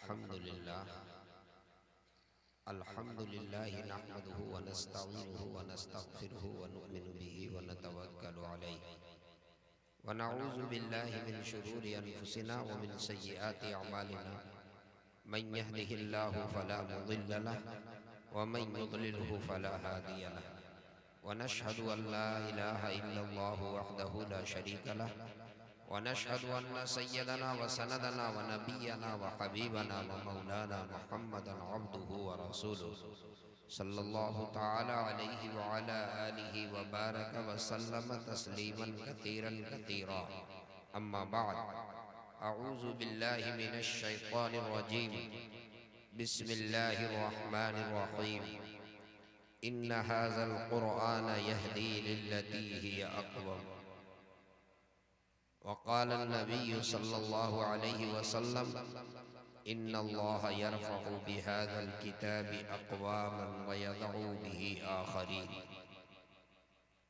अल्हम्दुलिल्लाह अल्हम्दुलिल्लाह नहमदुहु व नस्तईनुहु व नस्तगफिरुहु व नु'मिनु बिही व नतवक्कलु अलैहि व नऊज़ु बिल्लाहि मिन शुरूरि अनफुसिना व मिन सय्यिआति अमालिना मन यहदिहिल्लाहु फला मुदिल्ल लहु व मन युद्लिलहु फला हादिय लहु व नशहदु अन ला इलाहा इल्लल्लाहु वहदहु ला शरीका लहु व नशहदु अन्न सय्यदना व सनदना व नबियना व हबीबना व मौलाना मुहम्मदन अब्दुहु व रसूलुहु सल्लल्लाहु तआला अलैहि व अला आलिहि व बारक व सल्लम तस्लीमन कसीरन कसीरा अम्मा बाद अऊज़ु बिल्लाहि मिनश शैतानिर रजीम बिस्मिल्लाहिर रहमानिर रहीम इन्न हाज़ल क़ुरआन यहदी लिल्लती हिय अक़वम वक़ाल नबी सल्लल्लाहु अलैहि वसल्लम इन्नल्लाह यरफ़उ बिहाज़ल किताबि अक़वामन व यदउ बिही आख़रीन।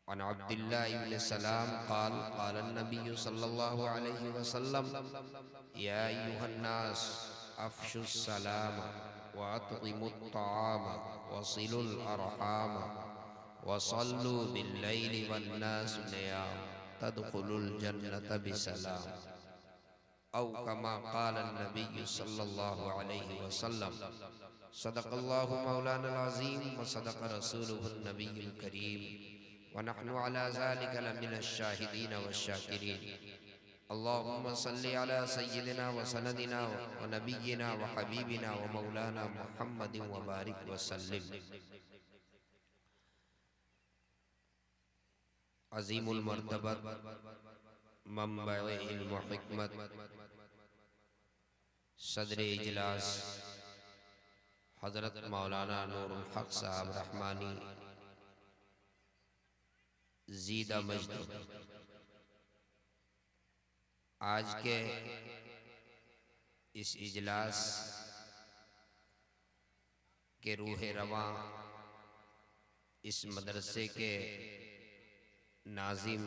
अन अब्दिल्लाह इब्न सलाम क़ाल क़ाल नबी सल्लल्लाहु अलैहि वसल्लम या अय्युहन्नास अफ़शुस सलाम व अत्इमुत तआम व सिलुल अरहाम व सल्लू बिल्लैलि वन्नास नियाम तदखुलुल जन्नत बिसलाम औ कमा क़ाल नबी सल्लल्लाहु अलैहि वसल्लम सदक़ल्लाहु मौलाना अज़ीम व सदक़ रसूलुहुन नबियुल करीम व नहनु अला ज़ालिका लमिनश शाहिदीन वश्शाकिरीन। अल्लाहुम्मा सल्लि अला सय्यिदिना व सनदिना व नबिय्यिना व हबीबिना व मौलाना मुहम्मदिन व बारिक व सल्लिम। अज़ीमुल मर्तबत मंबअ इल्म व हिकमत सदर इजलास हज़रत मौलाना नूरुल हक़ साहब रहमानी ज़ीदा मजद आज के इस इजलास के रूह रवां इस मदरसे के नाज़िम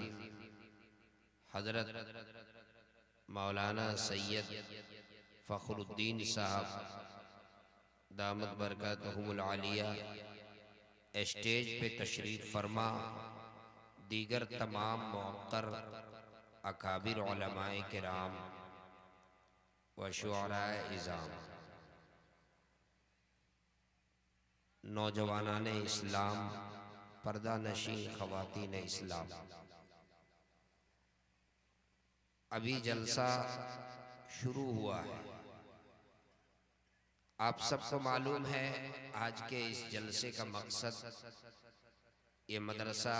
हज़रत मौलाना सैयद फ़खरुद्दीन साहब दामत बरकतहुमुल आलिया स्टेज पे तशरीफ़ फरमा, दीगर तमाम मुअक्कर अकाबिर उलमाए किराम व शुअराए इज़ाम, नौजवानान इस्लाम, पर्दा नशीं ख़वातीन इस्लाम, अभी जलसा शुरू हुआ है। आप सबको मालूम है आज के इस जलसे का मकसद ये मदरसा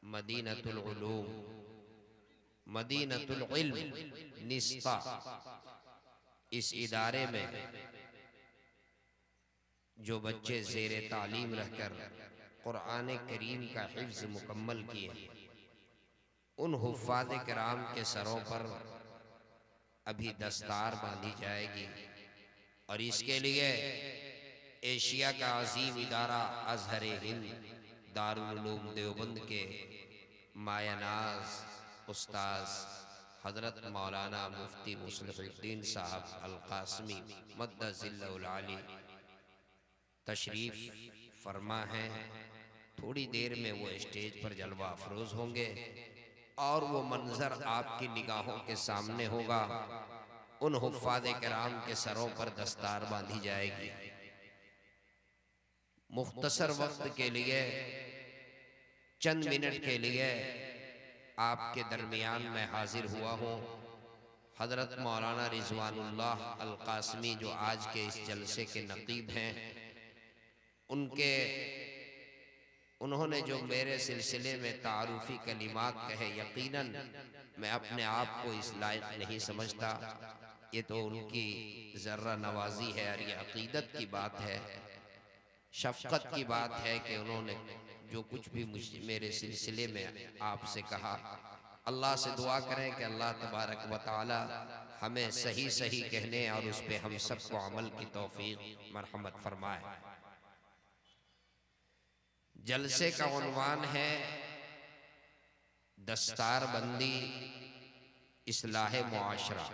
मदीनतुल उलूम मदीनतुल इल्म निस्ता इस इदारे में जो बच्चे ज़ेरे तालीम रहकर कुरान करीम का हिफ्ज़ मुकम्मल किए, उन हुफ़्फ़ाज़ किराम के सरों पर अभी दस्तार बांधी जाएगी और इसके लिए एशिया का अजीम इदारा अज़हर हिंद दारुल उलूम देवबंद के मायनाज उस्ताद हज़रत मौलाना मुफ्ती मुस्लिहुद्दीन साहब अल क़ासिमी मद्दज़िल्लहुल आली तशरीफ़ फरमा है। थोड़ी देर में वो स्टेज पर जलवा अफरोज़ होंगे और वो मंज़र आपकी निगाहों के सामने होगा। उन हुफ़्फ़ाज़ किराम के सरों पर दस्तार बांधी जाएगी। मुख्तसर वक्त के लिए, चंद मिनट के लिए आपके दरमियान में हाजिर हुआ हूँ। हज़रत मौलाना रिज़वानुल्लाह अल क़ासिमी जो आज के इस जलसे के नक़ीब हैं, उन्होंने जो मेरे सिलसिले में तारुफ़ी कलिमात कहे, यकीनन मैं अपने आप को इस लायक नहीं समझता। ये तो उनकी ज़र्रा नवाज़ी है और ये अक़ीदत की बात है, शफ़क़त की बात है कि उन्होंने जो कुछ भी मेरे सिलसिले में आपसे कहा, अल्लाह से दुआ करें कि अल्लाह तबारक व तआला हमें सही सही कहने और उस पर हम सबको अमल की तौफ़ीक़ मरहमत फरमाए। जलसे का उन्वान है दस्तार बंदी इस्लाह मुआशरा।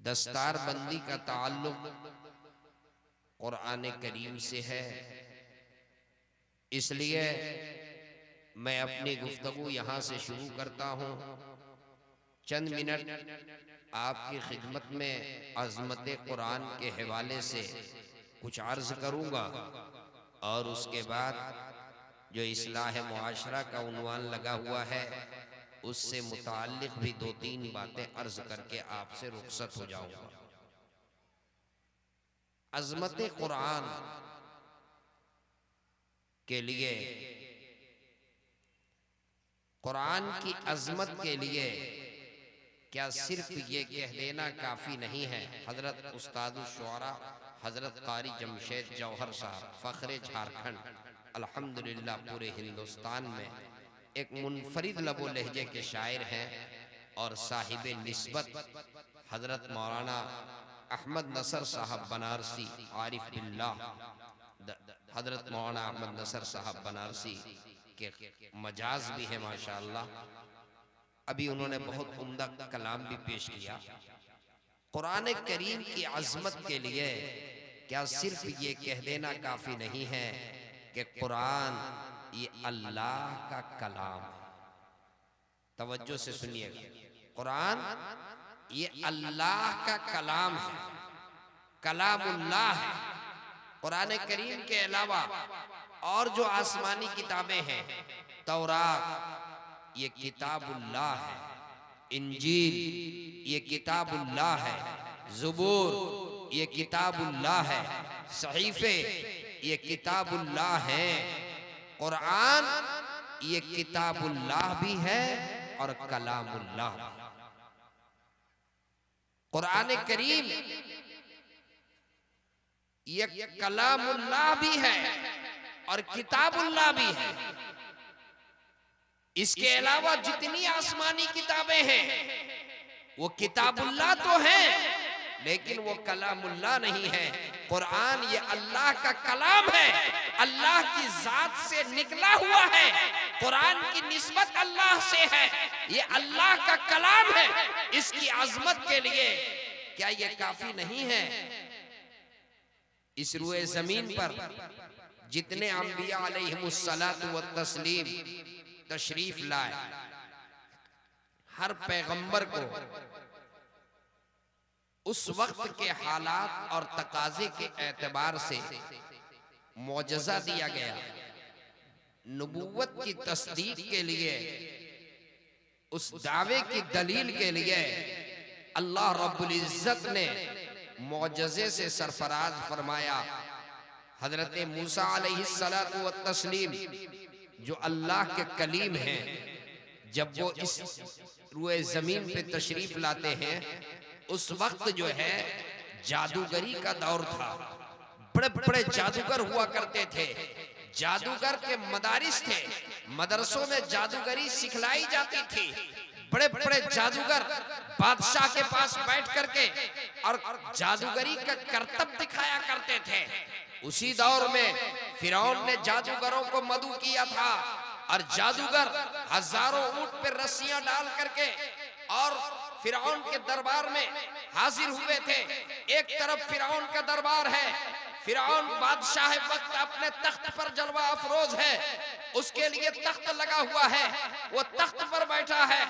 दस्तारबंदी का ताल्लुक कुरान करीम से है, इसलिए मैं अपनी गुफ्तगू यहाँ से शुरू करता हूँ। चंद मिनट आपकी खिदमत में अज़मत कुरान के हवाले से कुछ अर्ज करूँगा और उसके बाद जो इस्लाह मुआशरा का उन्वान लगा हुआ है उससे मुताल्लिक़ भी 2-3 बातें अर्ज करके आपसे रुखसत हो जाऊँगा। अज़मत कुरान के लिए, कुरान की अज़मत के लिए क्या सिर्फ ये कह देना काफ़ी नहीं है। हज़रत उस्तादुश शुअरा हज़रत क़ारी जमशेद जौहर साहब फ़ख्रे झारखंड, अल्हम्दुलिल्लाह पूरे हिंदुस्तान में एक मुनफरिद लबो लहजे के शायर हैं और साहिब निस्बत हज़रत मौलाना अहमद नसर साहब बनारसी आरिफ बिल्लाह, हज़रत मौलाना अहमद नसर साहब बनारसी के मजाज भी है माशाअल्लाह। अभी उन्होंने बहुत उम्दा कलाम भी पेश किया। कुरान करीम की अज़मत के लिए क्या सिर्फ ये कह देना काफ़ी नहीं है कि कुरान ये अल्लाह का कलाम है। तवज्जो से सुनिएगा, कुरान ये अल्लाह का कलाम है, कलामुल्लाह है। कुरान करीम के अलावा और जो आसमानी किताबें हैं, तौरात ये किताबुल्लाह है, इंजील ये किताबुल्लाह है, ज़ुबूर ये किताबुल्लाह है, सहीफे ये किताबुल्लाह है, कुरान ये किताबुल्लाह भी है और कलामुल्लाह भी। कुरान करीम ये कलामुल्लाह भी है और किताबुल्लाह भी है। इसके अलावा जितनी आसमानी किताबें हैं वो किताबुल्लाह तो हैं, लेकिन वो कलामुल्लाह नहीं है। कुरान ये अल्लाह का कलाम है, अल्लाह की जात से निकला हुआ है। कुरान की निस्बत अल्लाह से है, ये अल्लाह का कलाम है। इसकी अजमत के लिए क्या ये काफी नहीं है? इस रुए जमीन पर जितने अंबिया अलैहिमुस्सलातु व तस्लीम तशरीफ लाए, हर पैगंबर को उस वक्त के हालात और तकाजे के एतबार से मौजज़ा दिया गया। नबूवत की तस्दीक के लिए, उस दावे की दलील के लिए अल्लाह रब्बुल इज्जत ने मौजज़े से सरफराज फरमाया। हजरत मूसा अलैहिस्सलातु व तस्लीम जो अल्लाह के कलीम हैं, जब वो इस रुए जमीन पे तशरीफ लाते हैं, उस वक्त जो है जादूगरी का दौर था। बड़े बड़े जादूगर हुआ करते थे, जादूगर के मदारिस थे, मदरसों में जादूगरी सिखलाई जाती थी। बड़े बड़े जादूगर बादशाह के पास बैठ करके और जादूगरी का करतब दिखाया करते थे। उसी दौर में फिरौन ने जादूगरों को मदऊ किया था और जादूगर हजारों ऊंट पर रस्सियां डाल करके और फिरौन के दरबार में हाजिर हुए थे। एक तरफ फिरौन का दरबार है, फिरौन बादशाह वक्त अपने तख्त पर जलवा अफरोज है, उसके लिए तख्त लगा हुआ है, वो तख्त पर बैठा है,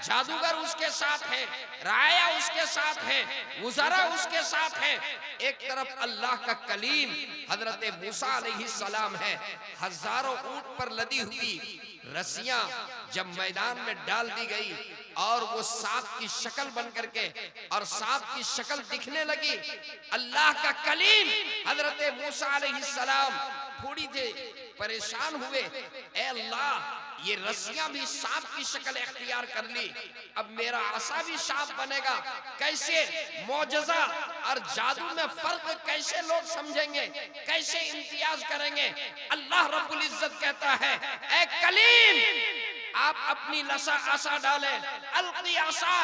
जादूगर उसके साथ है, राया उसके साथ है, वज़रा उसके साथ है। एक तरफ अल्लाह का कलीम हजरत मूसा अलैहिस्सलाम है। हजारों ऊंट पर लदी हुई रस्सियां जब मैदान में डाल दी गई और वो सांप की शक्ल बन करके और सांप की शक्ल दिखने लगी, अल्लाह का कलीम हजरत मूसा अलैहिस्सलाम थोड़ी थे परेशान हुए, ए अल्लाह ये रस्सियां भी सांप की शक्ल इख्तियार कर ली, अब मेरा आसा भी सांप बनेगा, कैसे मौजज़ा और जादू में फर्क कैसे लोग समझेंगे, कैसे इम्तियाज करेंगे? अल्लाह रब्बुल इज्जत कहता है, ए कलीम आप अपनी लसा आसा डालें, अलकी आसा,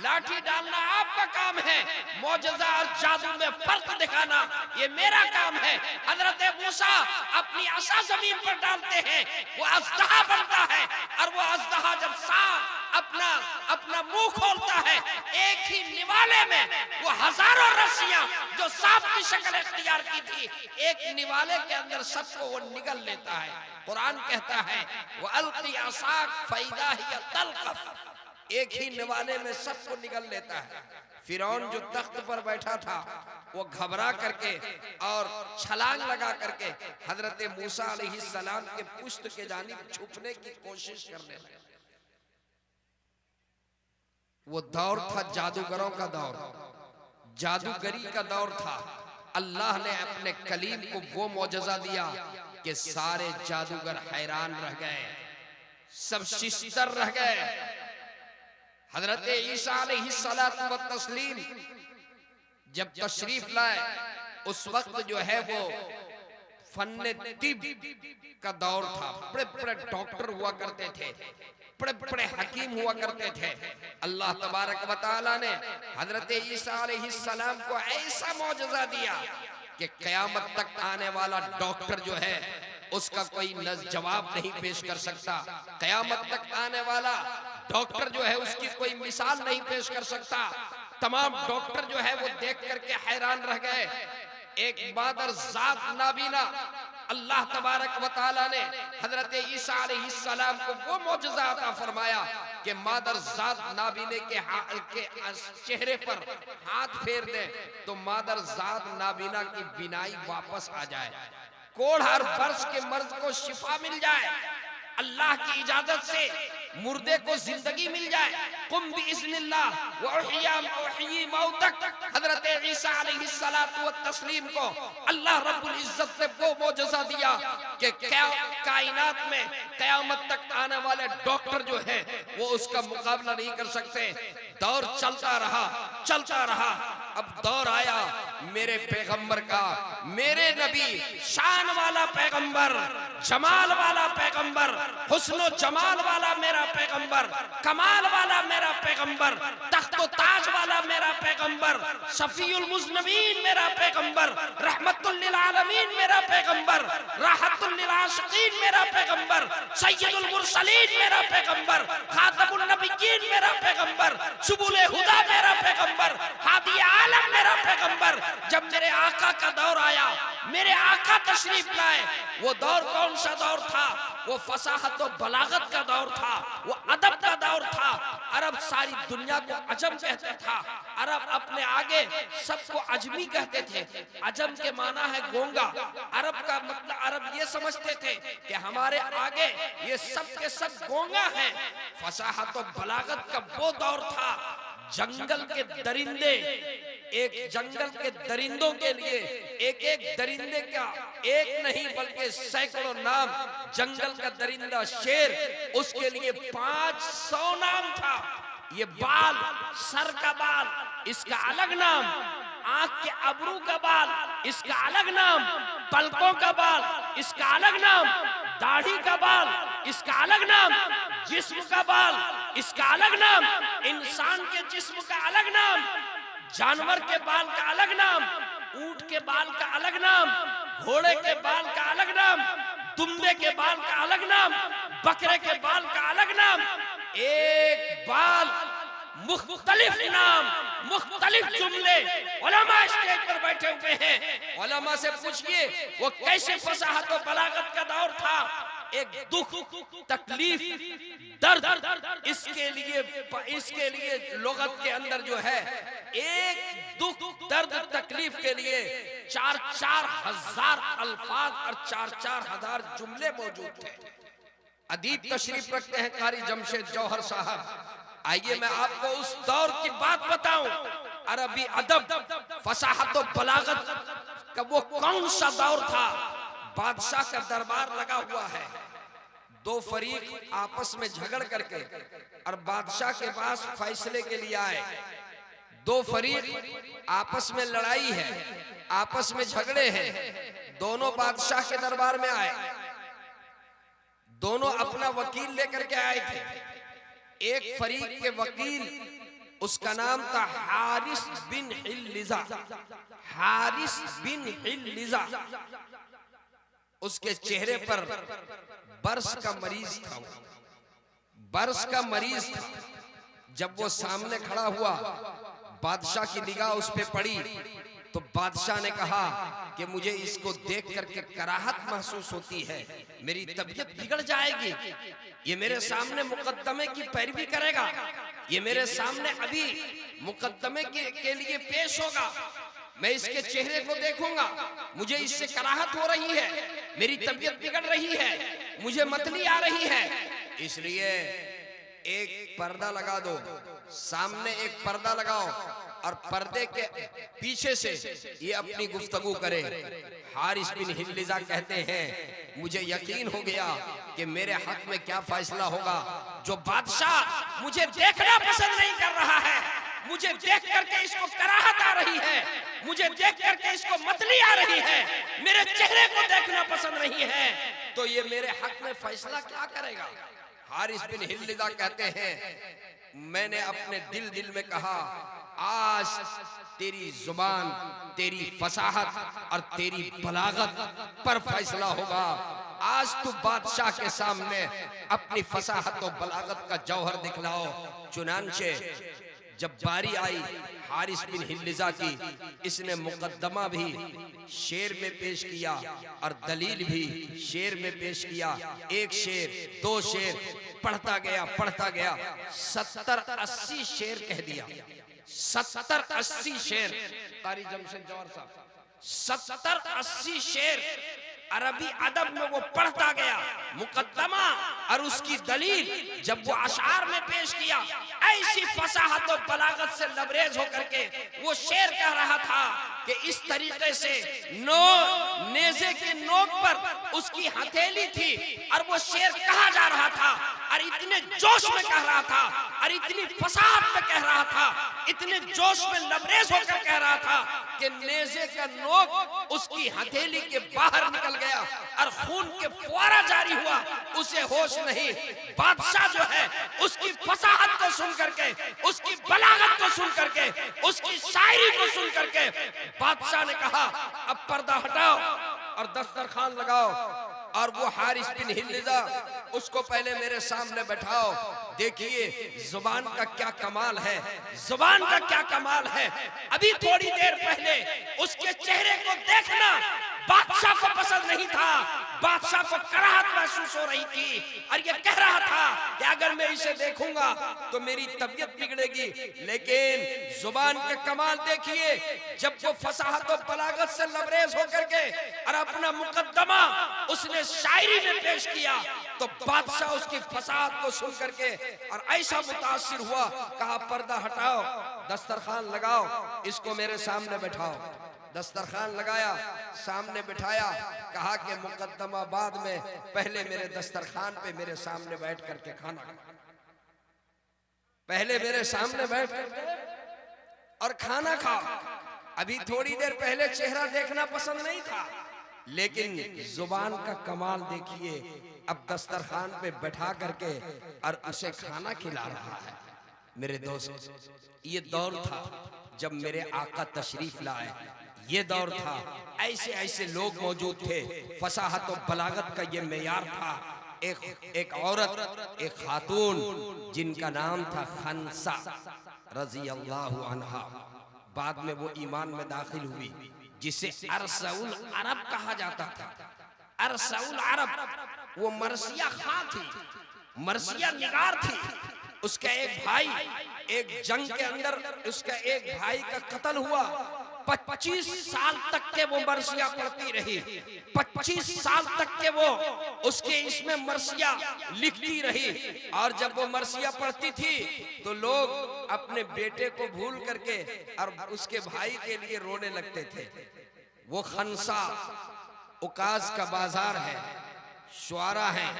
लाठी डालना आपका काम है, मौजज़ा और जादू में फर्क दिखाना ये मेरा काम है। हजरत मूसा अपनी आसा जमीन पर डालते हैं, वो अज़दहा बनता है और वो अज़दहा जब सांप अपना अपना मुंह खोलता है, एक ही निवाले में वो हजारों रस्सियां जो सांप की शक्ल इख्तियार की थी, एक निवाले के अंदर सबको वो निगल लेता है। कुरान कहता है वअल्क़ी असाक फ़इज़ा हिय तल्क़फ़, एक ही निवाले में सबको निगल लेता है। फिरौन जो तख्त पर बैठा था वो घबरा करके और छलांग लगा करके हजरत मूसा अलैहिस्सलाम के पुश्त के जानिब छुपने की कोशिश करने लगा। वो दौर था जादूगरों का दौर, जादूगरी का दौर था। अल्लाह ने अपने कलीम को वो मौजज़ा दिया कि सारे जादूगर हैरान रह गए, सब शिस्तर रह गए। हजरत ईसा अलैहिस्सलातु व तस्लीम जब तशरीफ लाए, उस वक्त जो है वो फन्ने तिब का दौर था। बड़े बड़े डॉक्टर हुआ करते थे, बड़े बड़े हकीम हुआ करते थे। अल्लाह तबारक व तआला ने हजरत ईसा अलैहिस्सलाम को ऐसा मौजज़ा दिया कि क़यामत तक आने वाला डॉक्टर जो है उसका कोई जवाब नहीं पेश कर सकता। क़यामत तक आने वाला डॉक्टर जो है उसकी कोई मिसाल नहीं पेश कर सकता। तमाम डॉक्टर जो है वो देख करके हैरान रह गए। एक मादर जात नाबीना अल्लाह तबारक व तआला ने हजरत ईसा अलैहिस्सलाम को वो मौजज़ा अता फरमाया कि मादर जात नाबीने के चेहरे पर हाथ फेर दे तो मादर जात नाबीना की बिनाई वापस आ जाए, कोढ़ और बर्स के मर्ज को शिफा मिल जाए, अल्लाह की इजाजत से मुर्दे को जिंदगी मिल जाए। कुम बिइज़्निल्लाह व उहयी मौतक। हजरत ईसा अलैहिस्सलातु व तस्लीम को अल्लाह रब्बुल इज्जत ने वो मौजज़ा दिया कि कायनात में क़यामत तक आने वाले डॉक्टर जो है वो उसका मुकाबला नहीं कर सकते। दौर चलता रहा, चलता रहा। अब दौर आया मेरे पैगंबर का, मेरे नबी, शान वाला पैगंबर, जमाल वाला पैगंबर, हुस्नो जमाल वाला मेरा पैगंबर, कमाल वाला मेरा पैगंबर, तख्तो ताज वाला मेरा पैगंबर, शफीउल मुज़नबीन मेरा पैगंबर, रहमतुल लिल आलमीन मेरा पैगंबर, राहतुल लिल आशिकीन मेरा पैगंबर, सय्यदुल मुरसलीन मेरा पैगंबर, खातमुन नबिय्यीन मेरा पैगंबर, सुबुल हुदा मेरा पैगंबर, हादी आलम मेरा पैगंबर। जब मेरे आका का दौर आया, मेरे आका तशरीफ लाए, वो दौर कौन सा दौर था? वो फसाहत और बलागत का दौर था, वो अदब का दौर था। अरब सारी दुनिया को अजम कहते था। अरब अपने आगे सबको अजमी कहते थे। अजम के माना है गोंगा। अरब का मतलब अरब ये समझते थे कि हमारे आगे ये सब के सब गोंगा हैं। फसाहत और बलागत का वो दौर था। जंगल के दरिंदे, एक जंगल के दरिंदों के लिए एक एक दरिंदे का एक नहीं बल्कि सैकड़ों नाम। जंगल का दरिंदा शेर, उसके लिए 500 नाम था। ये बाल, सर का बाल, इसका अलग नाम, आंख के अबरू का बाल, इसका अलग नाम, पलकों का बाल, इसका अलग नाम, दाढ़ी का बाल, इसका अलग नाम, जिस्म का बाल, इसका अलग नाम, इंसान के जिस्म का अलग नाम, जानवर के बाल का अलग नाम, ऊंट के बाल का अलग नाम, घोड़े के बाल का अलग नाम, दुम्बे के बाल का अलग नाम, बकरे के बाल का अलग नाम। एक बाल, मुख्तलिफ नाम, मुख्तलिफ जुमले। उलमा स्टेज पर बैठे हुए हैं, उलमा से पूछिए वो कैसे फसाहत और बलागत का दौर था। एक दुख, तकलीफ, दर्द, इसके लिए लुगत के अंदर जो है एक दुख, दर्द, तकलीफ के लिए 4-4 हजार अल्फाज और 4-4 हजार जुमले मौजूद थे। अदीब तशरीफ रखते हैं कारी जमशेद जौहर साहब। आइए मैं आपको उस दौर की बात बताऊं। अरबी अदब, फसाहत और बलागत का वो कौन सा दौर था? बादशाह का दरबार लगा हुआ है, दो फरीक आपस में झगड़ करके और बादशाह के पास फैसले के लिए आए। दो फरीक आपस में लड़ाई है, आपस में झगड़े हैं, दोनों बादशाह के दरबार में आए। दोनों अपना वकील लेकर के आए थे। एक फरीक के वकील, उसका नाम था हारिस बिन हिल्लिजा। हारिस बिन हिल्लिजा, उसके चेहरे पर बर्स का मरीज था, बर्स का मरीज था। जब वो सामने खड़ा हुआ, बादशाह की निगाह उस पे पड़ी, तो बादशाह ने कहा कि मुझे इसको देख करके कराहत महसूस होती है, मेरी तबीयत बिगड़ जाएगी। ये मेरे सामने मुकद्दमे की पैरवी करेगा, ये मेरे सामने अभी मुकद्दमे के लिए पेश होगा। मैं इसके चेहरे को देखूंगा, मुझे इससे कराहत हो रही है, मेरी तबीयत बिगड़ रही है, मुझे मतली आ रही है। इसलिए एक पर्दा लगा दो, सामने एक पर्दा लगाओ और पर्दे के पीछे से ये अपनी गुफ्तगू करे। हारिस बिन हिल्लिजा कहते हैं, मुझे यकीन हो गया कि मेरे हक में क्या फैसला होगा। जो बादशाह मुझे देखना पसंद नहीं कर रहा है, मुझे देख करके इसको कराहत आ रही है, मुझे देख करके इसको मतली आ रही है, मेरे चेहरे को देखना पसंद नहीं है, तो ये मेरे हक में फैसला क्या करेगा। हारिस बिन हिल्लिजा कहते हैं, मैंने अपने दिल में कहा, आज तेरी जुबान, तेरी फसाहत और तेरी बलागत पर फैसला होगा। आज तू बादशाह के सामने अपनी फसाहत और बलागत का जौहर दिखलाओ। चुनांचे जब बारी आई हारिस बिन हिल्लिजा की, इसने मुकद्दमा भी शेर में पेश किया और दलील भी शेर में पेश किया। एक शेर, दो शेर पढ़ता गया 70-80 शेर कह दिया। 70-80 शेर, कारी जमशेद जौहर साहब, 70-80 शेर अरबी अदब में वो पढ़ता गया। मुकद्दमा और उसकी दलील जब वो अशार में पेश किया, ऐसी फसाहत और बलागत से लबरेज होकर के वो शेर कह रहा था कि इस तरीके से नेज़े के नोक पर उसकी हथेली थी और वो शेर कहा जा रहा था, और इतने जोश में कह रहा था और इतनी फसाहत में कह रहा था, इतने जोश में लबरेज होकर कह रहा था कि नेज़े का नोक उसकी हथेली के बाहर निकल गया और खून के फुवारा जारी हुआ। उसे होश नहीं। बादशाह जो है उसकी फसाहत को सुन करके, उसकी बलागत को सुन करके, उसकी शायरी को सुन करके बादशाह ने कहा, अब पर्दा हटाओ और दस्तरखान लगाओ और वो हारिस बिन हिल्लिजा उसको पहले मेरे सामने बैठाओ। देखिए जुबान का क्या कमाल है, जुबान का क्या कमाल है। अभी थोड़ी देर पहले उसके चेहरे को देखना बादशाह को पसंद नहीं था, बादशाह को कराहत महसूस हो रही थी और ये कह रहा था कि अगर मैं इसे देखूंगा तो मेरी तबीयत बिगड़ेगी। लेकिन जुबान के कमाल देखिए, जब वो फसाहत और बलागत से लबरेज होकर के और अपना मुकद्दमा उसने शायरी में पेश किया, तो बादशाह उसकी फसाहत को सुन करके और ऐसा मुतासिर हुआ, कहा पर्दा हटाओ, दस्तरखान लगाओ, इसको मेरे सामने बैठाओ। दस्तरखान लगाया, सामने बिठाया, कहा कि मुकद्दमा बाद में, पहले मेरे दस्तरखान पे मेरे सामने बैठ करके खाना खा, पहले मेरे सामने बैठ करके और खाना खा। अभी थोड़ी देर पहले चेहरा देखना पसंद नहीं था, लेकिन जुबान का कमाल देखिए, अब दस्तरखान पे बैठा करके और उसे खाना खिला रहा है। मेरे दोस्त, ये दौर था जब मेरे आका तशरीफ लाए, ये दौर था, ऐसे ऐसे लोग मौजूद थे, फसाहत और बलागत का ये मेयार था। एक औरत, एक खातून जिनका नाम था खनसा रजी अल्लाह अन्हा, बाद में वो ईमान में दाखिल हुई, जिसे अरसउल अरब कहा जाता था। अरसउल अरब वो मरसिया खां थी, मरसिया निगार थी। उसका एक भाई, एक जंग के अंदर उसका एक भाई का कत्ल हुआ। 25 साल तक के वो मरसिया पढ़ती रही, 25 साल तक के वो उसके इसमें मरसिया लिखती रही। और जब वो मरसिया पढ़ती थी तो लोग अपने बेटे को भूल करके और उसके भाई के लिए रोने लगते थे। वो खनसा, उकाज का बाजार है, शुआरा हैं,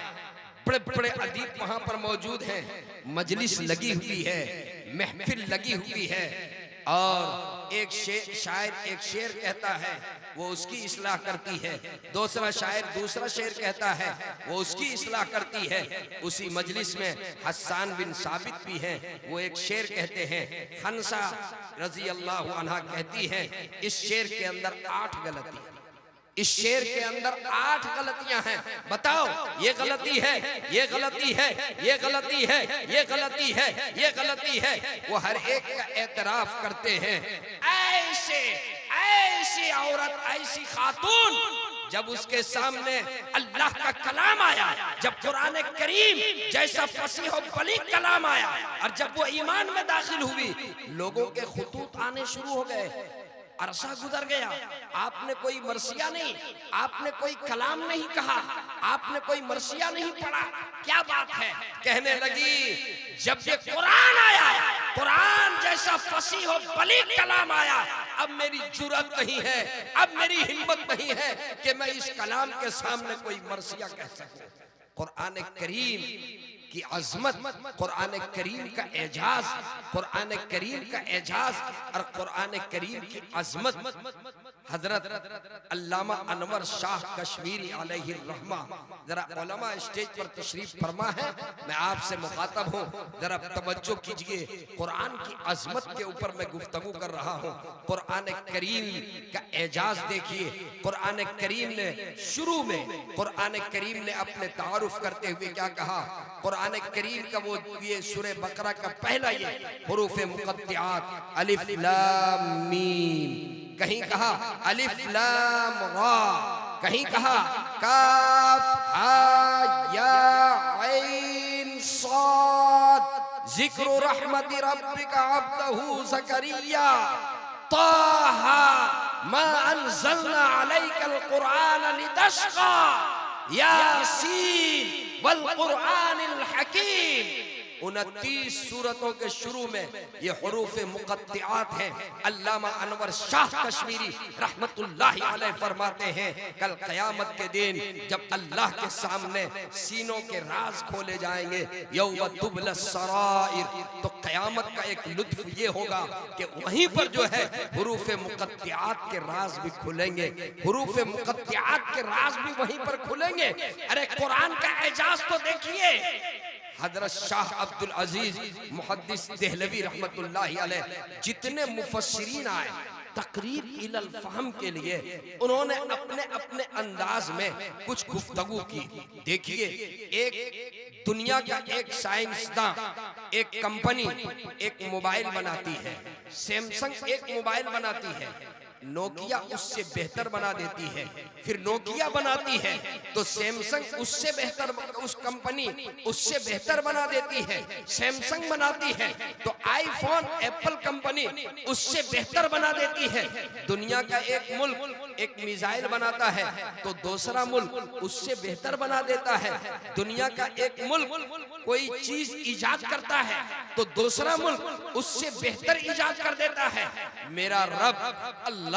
बड़े बड़े अदीब वहां पर मौजूद हैं, मजलिस लगी हुई है, महफिल लगी हुई है, और एक शायर एक शेर कहता है, वो उसकी इस्लाह करती है, दूसरा शायर दूसरा शेर कहता है, वो उसकी इस्लाह करती है। उसी मजलिस में हस्सान बिन साबित भी हैं, वो एक शेर कहते हैं। खनसा रजी अल्लाह अन्हा कहती है, इस शेर के अंदर 8 गलती, इस शेर के अंदर 8 गलतियां हैं। बताओ, ये गलती है, ये गलती है, ये गलती है, ये गलती है, ये गलती है। वो हर एक का एतराफ करते हैं। ऐसे ऐसी औरत, ऐसी खातून, जब उसके सामने अल्लाह का कलाम आया, जब कुरान करीम जैसा फसीह और बलीग कलाम आया, और जब वो ईमान में दाखिल हुई, लोगों के खुतूत आने शुरू हो गए। अरसा गुजर गया, आपने कोई मरसिया नहीं, आपने कोई कलाम नहीं कहा, आपने कोई मरसिया नहीं पढ़ा, क्या बात है? कहने लगी, जब ये कुरान आया, कुरान जैसा फसीह और बलीग कलाम आया, अब मेरी जुर्रत नहीं है, अब मेरी हिम्मत नहीं है कि मैं इस कलाम के सामने कोई मरसिया कह सकूं। कुरान करीम की अजमत, कुरान करीम का एजाज, कुरान करीम का एजाज और कुरान करीम की अजमत हजरत अल्लामा अनवर शाह कश्मीरी अलैहि रहमा, जरा उलमा स्टेज पर तशरीफ फरमा है, मैं आपसे मुखातब हूँ, जरा तवज्जो कीजिए। कुरान की अजमत के ऊपर मैं गुफ्तगू कर रहा हूँ। कुरान करीम का एजाज देखिए। कुरान करीम ने शुरू में, कुरान करीम ने अपने तारुफ करते हुए क्या कहा? कुरान करीम का वो ये सूरह बकरा का पहला ये हुरूफ मुक़त्तिआत अलिफ लाम मीम, कहीं कहा अलिफ लाम रा, कहीं कहा काफ हा या ऐन साद, जिक्र रहमति रब्बिका अब्दहू ज़करिया, ताहा मा अंज़लना अलैकल कुरान लितश्क़ा, यासीन वल कुरानिल हकीम। 29 सूरतों के शुरू में ये हुरूफ मुक़त्तिआत हैं। अल्लामा अनवर शाह कश्मीरी रहमतुल्लाहि अलैह फरमाते हैं, कल क़यामत के दिन जब अल्लाह के सामने सीनों के राज खोले जाएंगे, यौम तुबला सराइर, तो क़यामत का एक लुत्फ ये होगा कि वहीं पर जो है हुरूफ मुक़त्तिआत के राज भी खुलेंगे, हुरूफ मुक़त्तिआत के राज भी वहीं पर खुलेंगे। अरे कुरान का एजाज तो देखिए। हजरत शाह अब्दुल अजीज मुहद्दिस देहलवी रहमतुल्लाहि अलैह, जितने मुफस्सिरीन आए तकरीब इलल फहम के लिए, उन्होंने अपने अपने अंदाज में कुछ गुफ्तगू की। देखिए, एक दुनिया का एक साइंसदान, एक कंपनी एक मोबाइल बनाती है, सैमसंग एक मोबाइल बनाती है, नोकिया उससे बेहतर बना देती है, फिर नोकिया बनाती है तो सैमसंग उससे बेहतर, उस कंपनी उससे बेहतर बना देती है, सैमसंग बनाती है तो आईफोन एप्पल कंपनी उससे बेहतर बना देती है। दुनिया का एक मुल्क एक मिसाइल बनाता है तो दूसरा मुल्क उससे बेहतर बना देता है। दुनिया का एक मुल्क कोई चीज इजाद करता है तो दूसरा मुल्क उससे बेहतर इजाद कर देता है। मेरा रब अल्लाह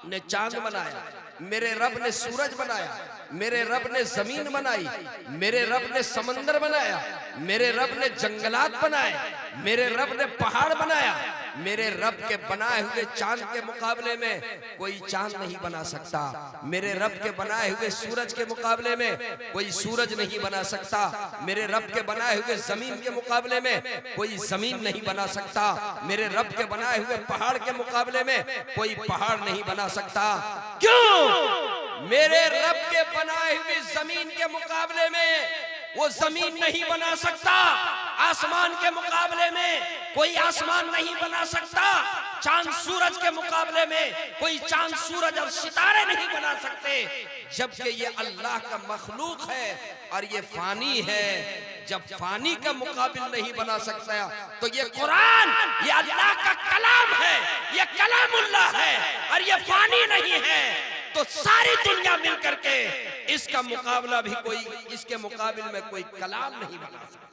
ने चांद बनाया, मेरे रब ने सूरज बनाया, मेरे रब ने जमीन बनाई, मेरे रब ने समंदर बनाया, मेरे रब ने जंगलात बनाए, मेरे रब ने पहाड़ बनाया। मेरे रब के बनाए हुए चांद के मुकाबले में कोई चांद नहीं बना सकता। मेरे रब के बनाए हुए सूरज के मुकाबले में कोई सूरज नहीं बना सकता। मेरे रब के बनाए हुए जमीन के मुकाबले में कोई जमीन नहीं बना सकता। मेरे रब के बनाए हुए पहाड़ के मुकाबले में कोई पहाड़ नहीं बना सकता। क्यों? मेरे रब के बनाए हुए जमीन के मुकाबले में वो जमीन नहीं बना सकता, आसमान के मुकाबले में कोई आसमान नहीं बना सकता, चांद सूरज के मुकाबले में कोई चांद सूरज और सितारे नहीं बना सकते। जबकि ये अल्लाह का मखलूक है और ये फानी है। जब फानी का मुकाबिल नहीं बना सकता तो ये कुरान, ये अल्लाह का कलाम है, ये कलामुल्लाह है और ये फानी नहीं है। तो सारी दुनिया मिलकर के इसका मुकाबला भी कोई, इसके मुकाबिल में कोई कलाम नहीं बना सकता।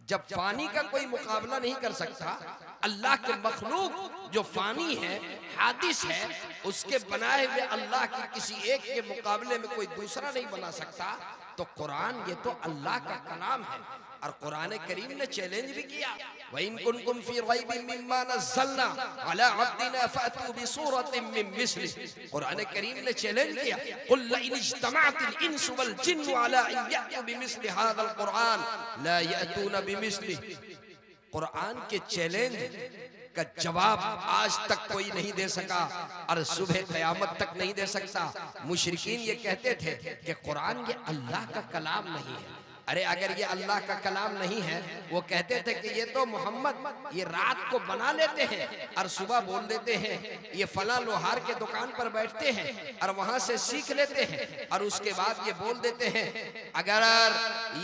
जब फानी का कोई मुकाबला नहीं कर सकता, अल्लाह के मखलूक जो फानी है, हादिस है, उसके बनाए हुए अल्लाह की किसी एक के मुकाबले में कोई दूसरा नहीं बना सकता, तो कुरान ये तो अल्लाह का कलाम है। और कुरान करीम ने चैलेंज भी किया, वइन कुंतुम फी रैबिन मिम्मा नज़्ज़लना अला अब्दिना फअतू बिसूरतिन मिन मिस्लिही। कुरान करीम ने चैलेंज किया, कुल इन इज्तमअतिल इंसु वल जिन्नु अला अन यअतू बिमिस्लि हाज़ल कुरान ला यअतूना बिमिस्लिही। कुरान के चैलेंज का जवाब आज तक कोई नहीं दे सका और सुबह क़यामत तक नहीं दे सकता। मुशरिकीन ये कहते थे कि कुरान ये अल्लाह का कलाम नहीं है। अरे अगर ये अल्लाह का कलाम नहीं है, वो कहते थे कि ये तो मोहम्मद ये रात को बना लेते हैं और सुबह बोल देते हैं, ये फला लोहार के दुकान पर बैठते हैं और वहां से सीख लेते हैं और उसके बाद ये बोल देते हैं। अगर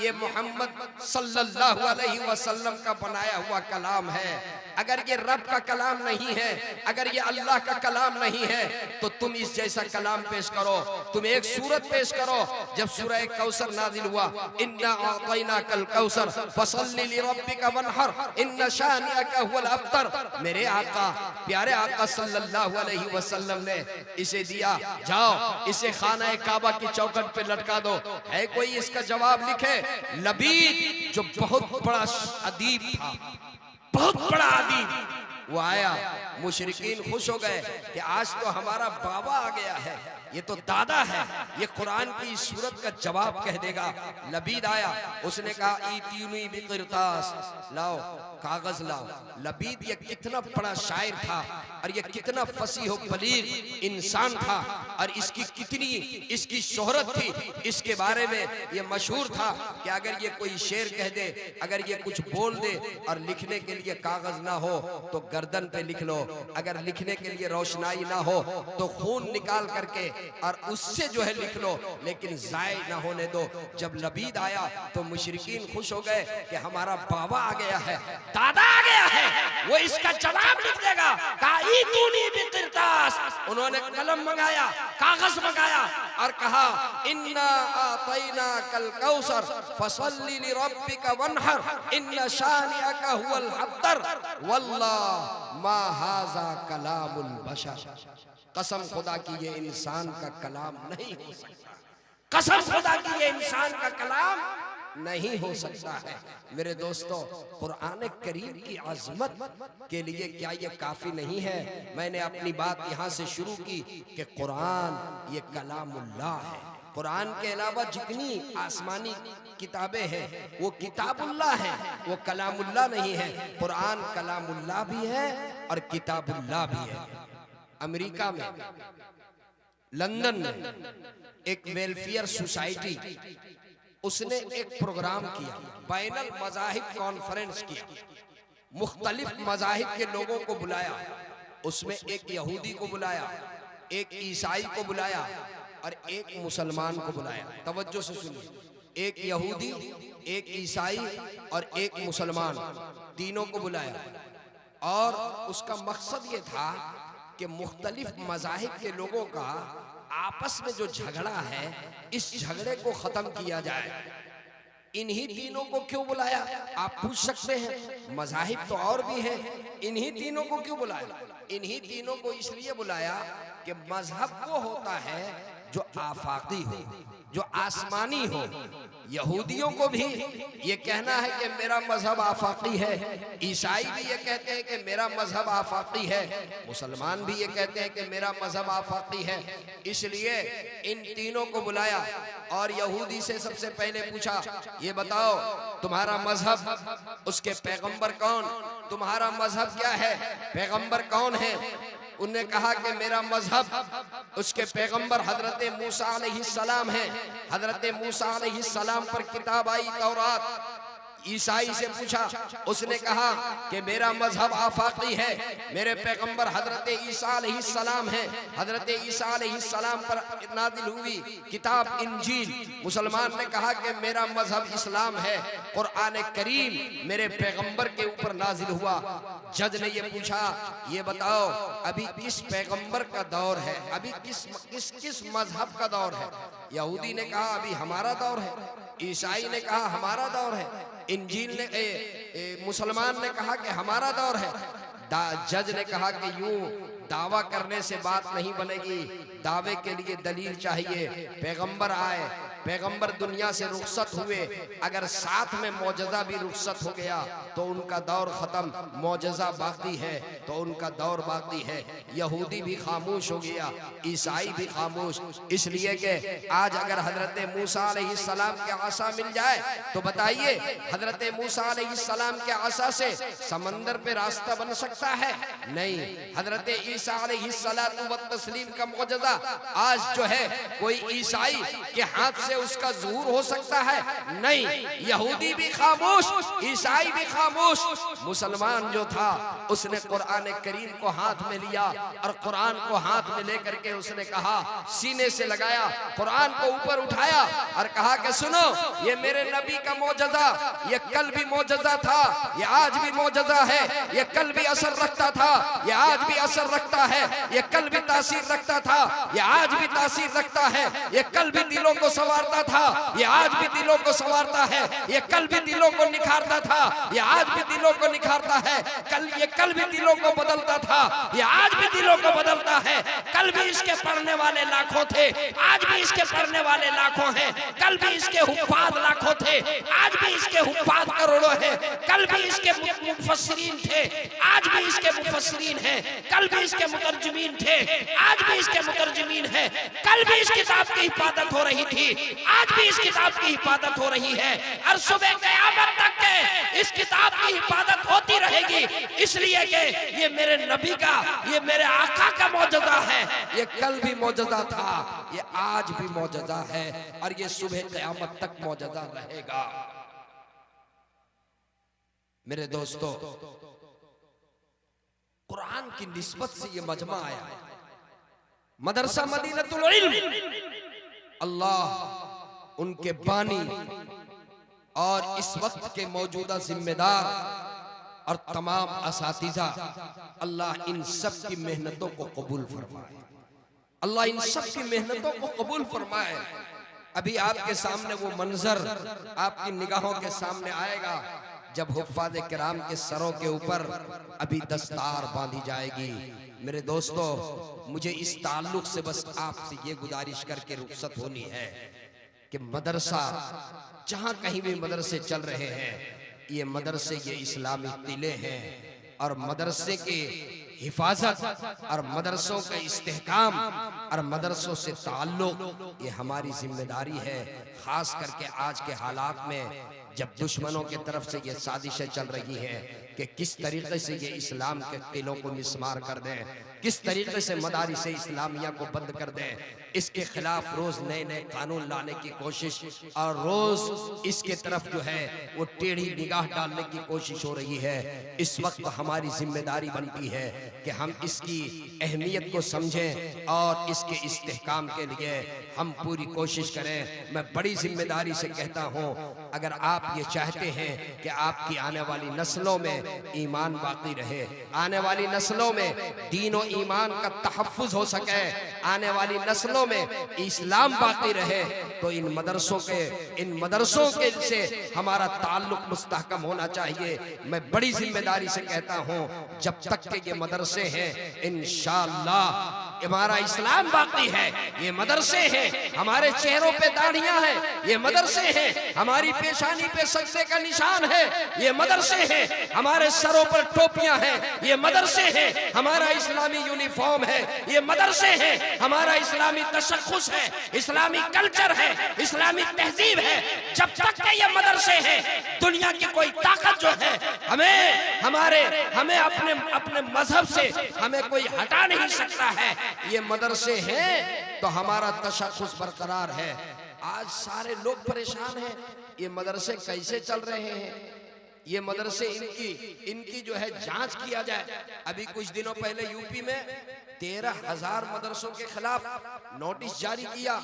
ये मोहम्मद सल्लल्लाहु अलैहि वसल्लम का बनाया हुआ कलाम है, अगर ये रब का कलाम नहीं है, अगर ये अल्लाह का कलाम नहीं है, तो तुम इस जैसा कलाम पेश करो। तुम एक सूरत पेश करो जब सूरह कौसर नाजिल हुआ, इन्ना आतैनाकल कौसर फसल्लि लिरब्बिका वनहर इन्न शानिअका हुवल अब्तर। मेरे आका, प्यारे आका सल्लल्लाहु अलैहि वसल्लम ने इसे दिया, जाओ इसे खाना काबा की चौखट पे लटका दो। है कोई इसका जवाब लिखे? लबीद जो बहुत बड़ा अदीब था, बहुत बड़ा अदीब, वो आया। मुशरिकीन खुश हो गए कि आज तो हमारा बाबा आ गया है, ये तो दादा है, ये कुरान की सूरत का जवाब कह देगा। लबीद आया, उसने कहा ईतीनी बिकिरतास, लाओ कागज लाओ। लबीद ये कितना बड़ा शायर था और ये कितना फसीह बलीग इंसान था और इसकी कितनी इसकी शोहरत थी, इसके बारे में ये मशहूर था कि अगर ये कोई शेर कह दे, अगर ये कुछ बोल दे और लिखने के लिए कागज ना हो तो गर्दन पे लिख लो, अगर लिखने के लिए रोशनाई ना हो तो खून निकाल करके और उससे जो है लिख लो, लेकिन जाय ना होने दो। जब लबीद आया तो मुशरिकीन खुश हो गए कि हमारा बाबा आ गया है, दादा आ गया है, वो इसका जवाब लिख देगा। कहा ईतूनी बिकिरतास, उन्होंने कलम मंगाया, कागज मंगाया और कहा इन्ना आतैनाकल कौसर फसल्लि लिरब्बिका वनहर इन्न शानिअका हुवल अब्तर वल्लाह मा हाज़ा कलामुल बशर। कसम खुदा की ये इंसान का कलाम नहीं हो सकता, कसम खुदा की ये इंसान का कलाम नहीं हो सकता है। मेरे दोस्तों, कुरान करीम की अजमत के लिए क्या ये काफी नहीं है? मैंने अपनी बात यहाँ से शुरू की कि कुरान ये कलामुल्लाह है। कुरान के अलावा जितनी आसमानी किताबें हैं वो किताबुल्लाह है, वो कलामुल्लाह नहीं है। कुरान कलामुल्लाह भी है और किताबुल्लाह भी है। अमेरिका में, लंदन में एक वेलफेयर सोसाइटी, उसने एक प्रोग्राम किया, बैनुल मज़ाहिब कॉन्फ्रेंस किया, मुख्तलिफ मज़ाहिब के लोगों को बुलाया। उसमें एक यहूदी को बुलाया, एक ईसाई को बुलाया और एक मुसलमान को बुलाया। तवज्जो से सुनिए, एक यहूदी, एक ईसाई और एक मुसलमान, तीनों को बुलाया। और उसका मकसद ये था कि मुख्तलिफ मज़ाहिब के लोगों का आपस में जो झगड़ा है, इस झगड़े को खत्म किया जाए। इन्हीं तीनों को क्यों बुलाया? आप पूछ सकते हैं, मज़ाहिब तो और भी हैं, इन्हीं तीनों को क्यों बुलाया? इन्हीं तीनों को इसलिए बुलाया कि मजहब वो होता है जो आफाकी हो, जो आसमानी हो। यहूदियों को भी ये कहना है कि मेरा मजहब आफाकी है, ईसाई भी ये कहते हैं कि मेरा मजहब आफाकी है, मुसलमान भी ये कहते हैं कि मेरा मजहब आफाकी है। इसलिए इन तीनों को बुलाया और यहूदी से सबसे पहले पूछा, ये बताओ तुम्हारा मजहब, उसके पैगंबर कौन, तुम्हारा मजहब क्या है, पैगंबर कौन है? उन्होंने कहा कि मेरा मजहब, उसके पैगंबर हजरत मूसा अलैहिस्सलाम है, हजरत मूसा अलैहिस्सलाम पर किताब आई तौरात। ईसाई से पूछा, उसने कहा कि मेरा मजहब आफाकी है, मेरे पैगंबर हजरत ईसा अलैहिस्सलाम है, हजरत ईसा अलैहिस्सलाम पर नाजिल हुई किताब इंजील। मुसलमान ने कहा कि मेरा मजहब इस्लाम है, कुरान करीम मेरे पैगंबर के ऊपर नाजिल हुआ। जज ने ये पूछा, ये बताओ अभी किस पैगंबर का दौर है, अभी किस मजहब का दौर है? यहूदी ने कहा अभी हमारा दौर है, ईसाई ने कहा हमारा दौर है, इंजील ने मुसलमान ने कहा कि हमारा दौर है। जज ने कहा कि यूं दावा करने से बात नहीं बनेगी, दावे के लिए दलील चाहिए। पैगंबर आए, पैगंबर दुनिया से रुखसत हुए, अगर साथ में मौजज़ा भी रुखसत हो गया तो उनका दौर खत्म, मौजज़ा बाकी है तो उनका दौर बाकी है। यहूदी भी खामोश हो गया, ईसाई भी खामोश, इसलिए कि आज अगर हजरत मूसा अलैहिस्सलाम के आसा मिल जाए तो बताइए हजरत मूसा अलैहिस्सलाम के आसा से समंदर पे रास्ता बन सकता है? नहीं। हजरत ईसा अलैहिस्सलातु व तस्लीम का मौजज़ा आज जो है कोई ईसाई के हाथ से उसका ज़हूर हो सकता है? नहीं। यहूदी भी खामोश, ईसाई भी खामोश, मुसलमान जो था उसने कुरान करीम को हाथ में लिया और कुरान को हाथ में लेकर के उसने कहा, सीने से लगाया, कुरान को ऊपर उठाया और कहा कि सुनो, ये मेरे नबी का मौजज़ा, ये कल भी मौजज़ा था, ये आज भी मौजज़ा है, ये कल भी असर रखता था, ये आज भी असर रखता है, ये कल भी तासीर रखता था, ये आज भी तासीर रखता है, ये कल भी दिलों को संवारता था, ये आज भी दिलों को संवारता है, ये कल भी दिलों को निखारता था, ये आज भी दिलों को निखारता है, ये कल भी दिलों को बदलता था, ये आज भी दिलों को बदलता है। कल भी इसके पढ़ने वाले लाखों थे, आज भी इसके पढ़ने वाले लाखों हैं, कल भी इसके हुफ्फाज लाखों थे, आज भी इसके हुफ्फाज करोड़ों हैं, कल भी इसके मुफस्सिरीन थे, आज भी इसके मुफस्सिरीन हैं, कल भी इसके मुतरजमीन थे, आज भी इसके मुतरजमीन हैं, कल भी इस किताब की हिफाजत हो रही थी, आज भी इस किताब की हिफाजत हो रही है और सुबह क़यामत तक के इस किताब की हिफाजत होती रहेगी, इसलिए कि ये मेरे नबी का, ये मेरे आका का मौजज़ा है। ये कल भी मौजज़ा था, ये आज भी मौजज़ा है और ये सुबह क़यामत तक मौजज़ा रहेगा। मेरे दोस्तों, कुरान की निस्बत से ये मजमा आया, मदरसा मदीनतुल इल्म, अल्लाह उनके बानी और इस वक्त के मौजूदा जिम्मेदार और तमाम असातिज़ा, अल्लाह इन सब की मेहनतों को कबूल फरमाए, अल्लाह इन सब की मेहनतों को कबूल फरमाए। अभी आपके सामने वो मंजर आपकी निगाहों के सामने आएगा जब हुफ्फाज़ किराम के सरों के ऊपर अभी दस्तार बांधी जाएगी। मेरे दोस्तों, मुझे इस ताल्लुक से बस आपसे ये गुजारिश करके रुखसत होनी है कि मदरसा, जहाँ कहीं भी मदरसे चल रहे हैं, ये मदरसे, ये इस्लामी किले हैं और मदरसे के हिफाजत और मदरसों का इस्तेहकाम और मदरसों से ताल्लुक, ये हमारी जिम्मेदारी है। खास करके आज के हालात में जब दुश्मनों की तरफ से ये साजिशें चल रही हैं कि किस तरीके से ये इस्लाम के किलों को मिस्मार कर दें, किस तरीके से मदारिस इस्लामिया को बंद कर दें, इसके खिलाफ रोज नए नए कानून लाने की कोशिश और रोज इसके तरफ जो है वो टेढ़ी निगाह डालने की कोशिश हो रही है। इस वक्त हमारी जिम्मेदारी बनती है कि हम इसकी अहमियत को समझें और इसके इस्तेहकाम के लिए हम पूरी कोशिश करें। मैं बड़ी जिम्मेदारी से कहता हूँ, अगर आप ये चाहते हैं कि आपकी आने वाली नस्लों में ईमान बाकी रहे, आने वाली नस्लों में दीन और ईमान का तहफ़्फ़ुज़ हो सके, आने वाली नस्लों में इस्लाम बाकी रहे, तो इन मदरसों के से हमारा ताल्लुक मुस्तहकम होना चाहिए। मैं बड़ी जिम्मेदारी से कहता हूँ, जब तक के ये मदरसे हैं, इंशाअल्लाह हमारा इस्लाम बाकी है। ये मदरसे हैं, हमारे चेहरों पे दाढ़ियां हैं, ये मदरसे हैं, हमारी पेशानी पे सजदे का निशान है, ये मदरसे हैं, हमारे सरों पर टोपियां हैं, ये मदरसे हैं, हमारा इस्लामी यूनिफॉर्म है, ये मदरसे हैं, हमारा इस्लामी तशख़्ख़ुस है, इस्लामी कल्चर है, इस्लामी तहजीब है। जब तक के ये मदरसे हैं, दुनिया की कोई ताकत जो है हमें अपने मजहब से हमें कोई हटा नहीं सकता है। ये मदरसे हैं तो हमारा तशख़्ख़ुस बरकरार है। आज सारे लोग परेशान हैं, ये मदरसे कैसे चल रहे हैं, ये मदरसे इनकी जो है जांच किया जाए। अभी कुछ दिनों पहले यूपी में 13,000 मदरसों के खिलाफ नोटिस जारी किया,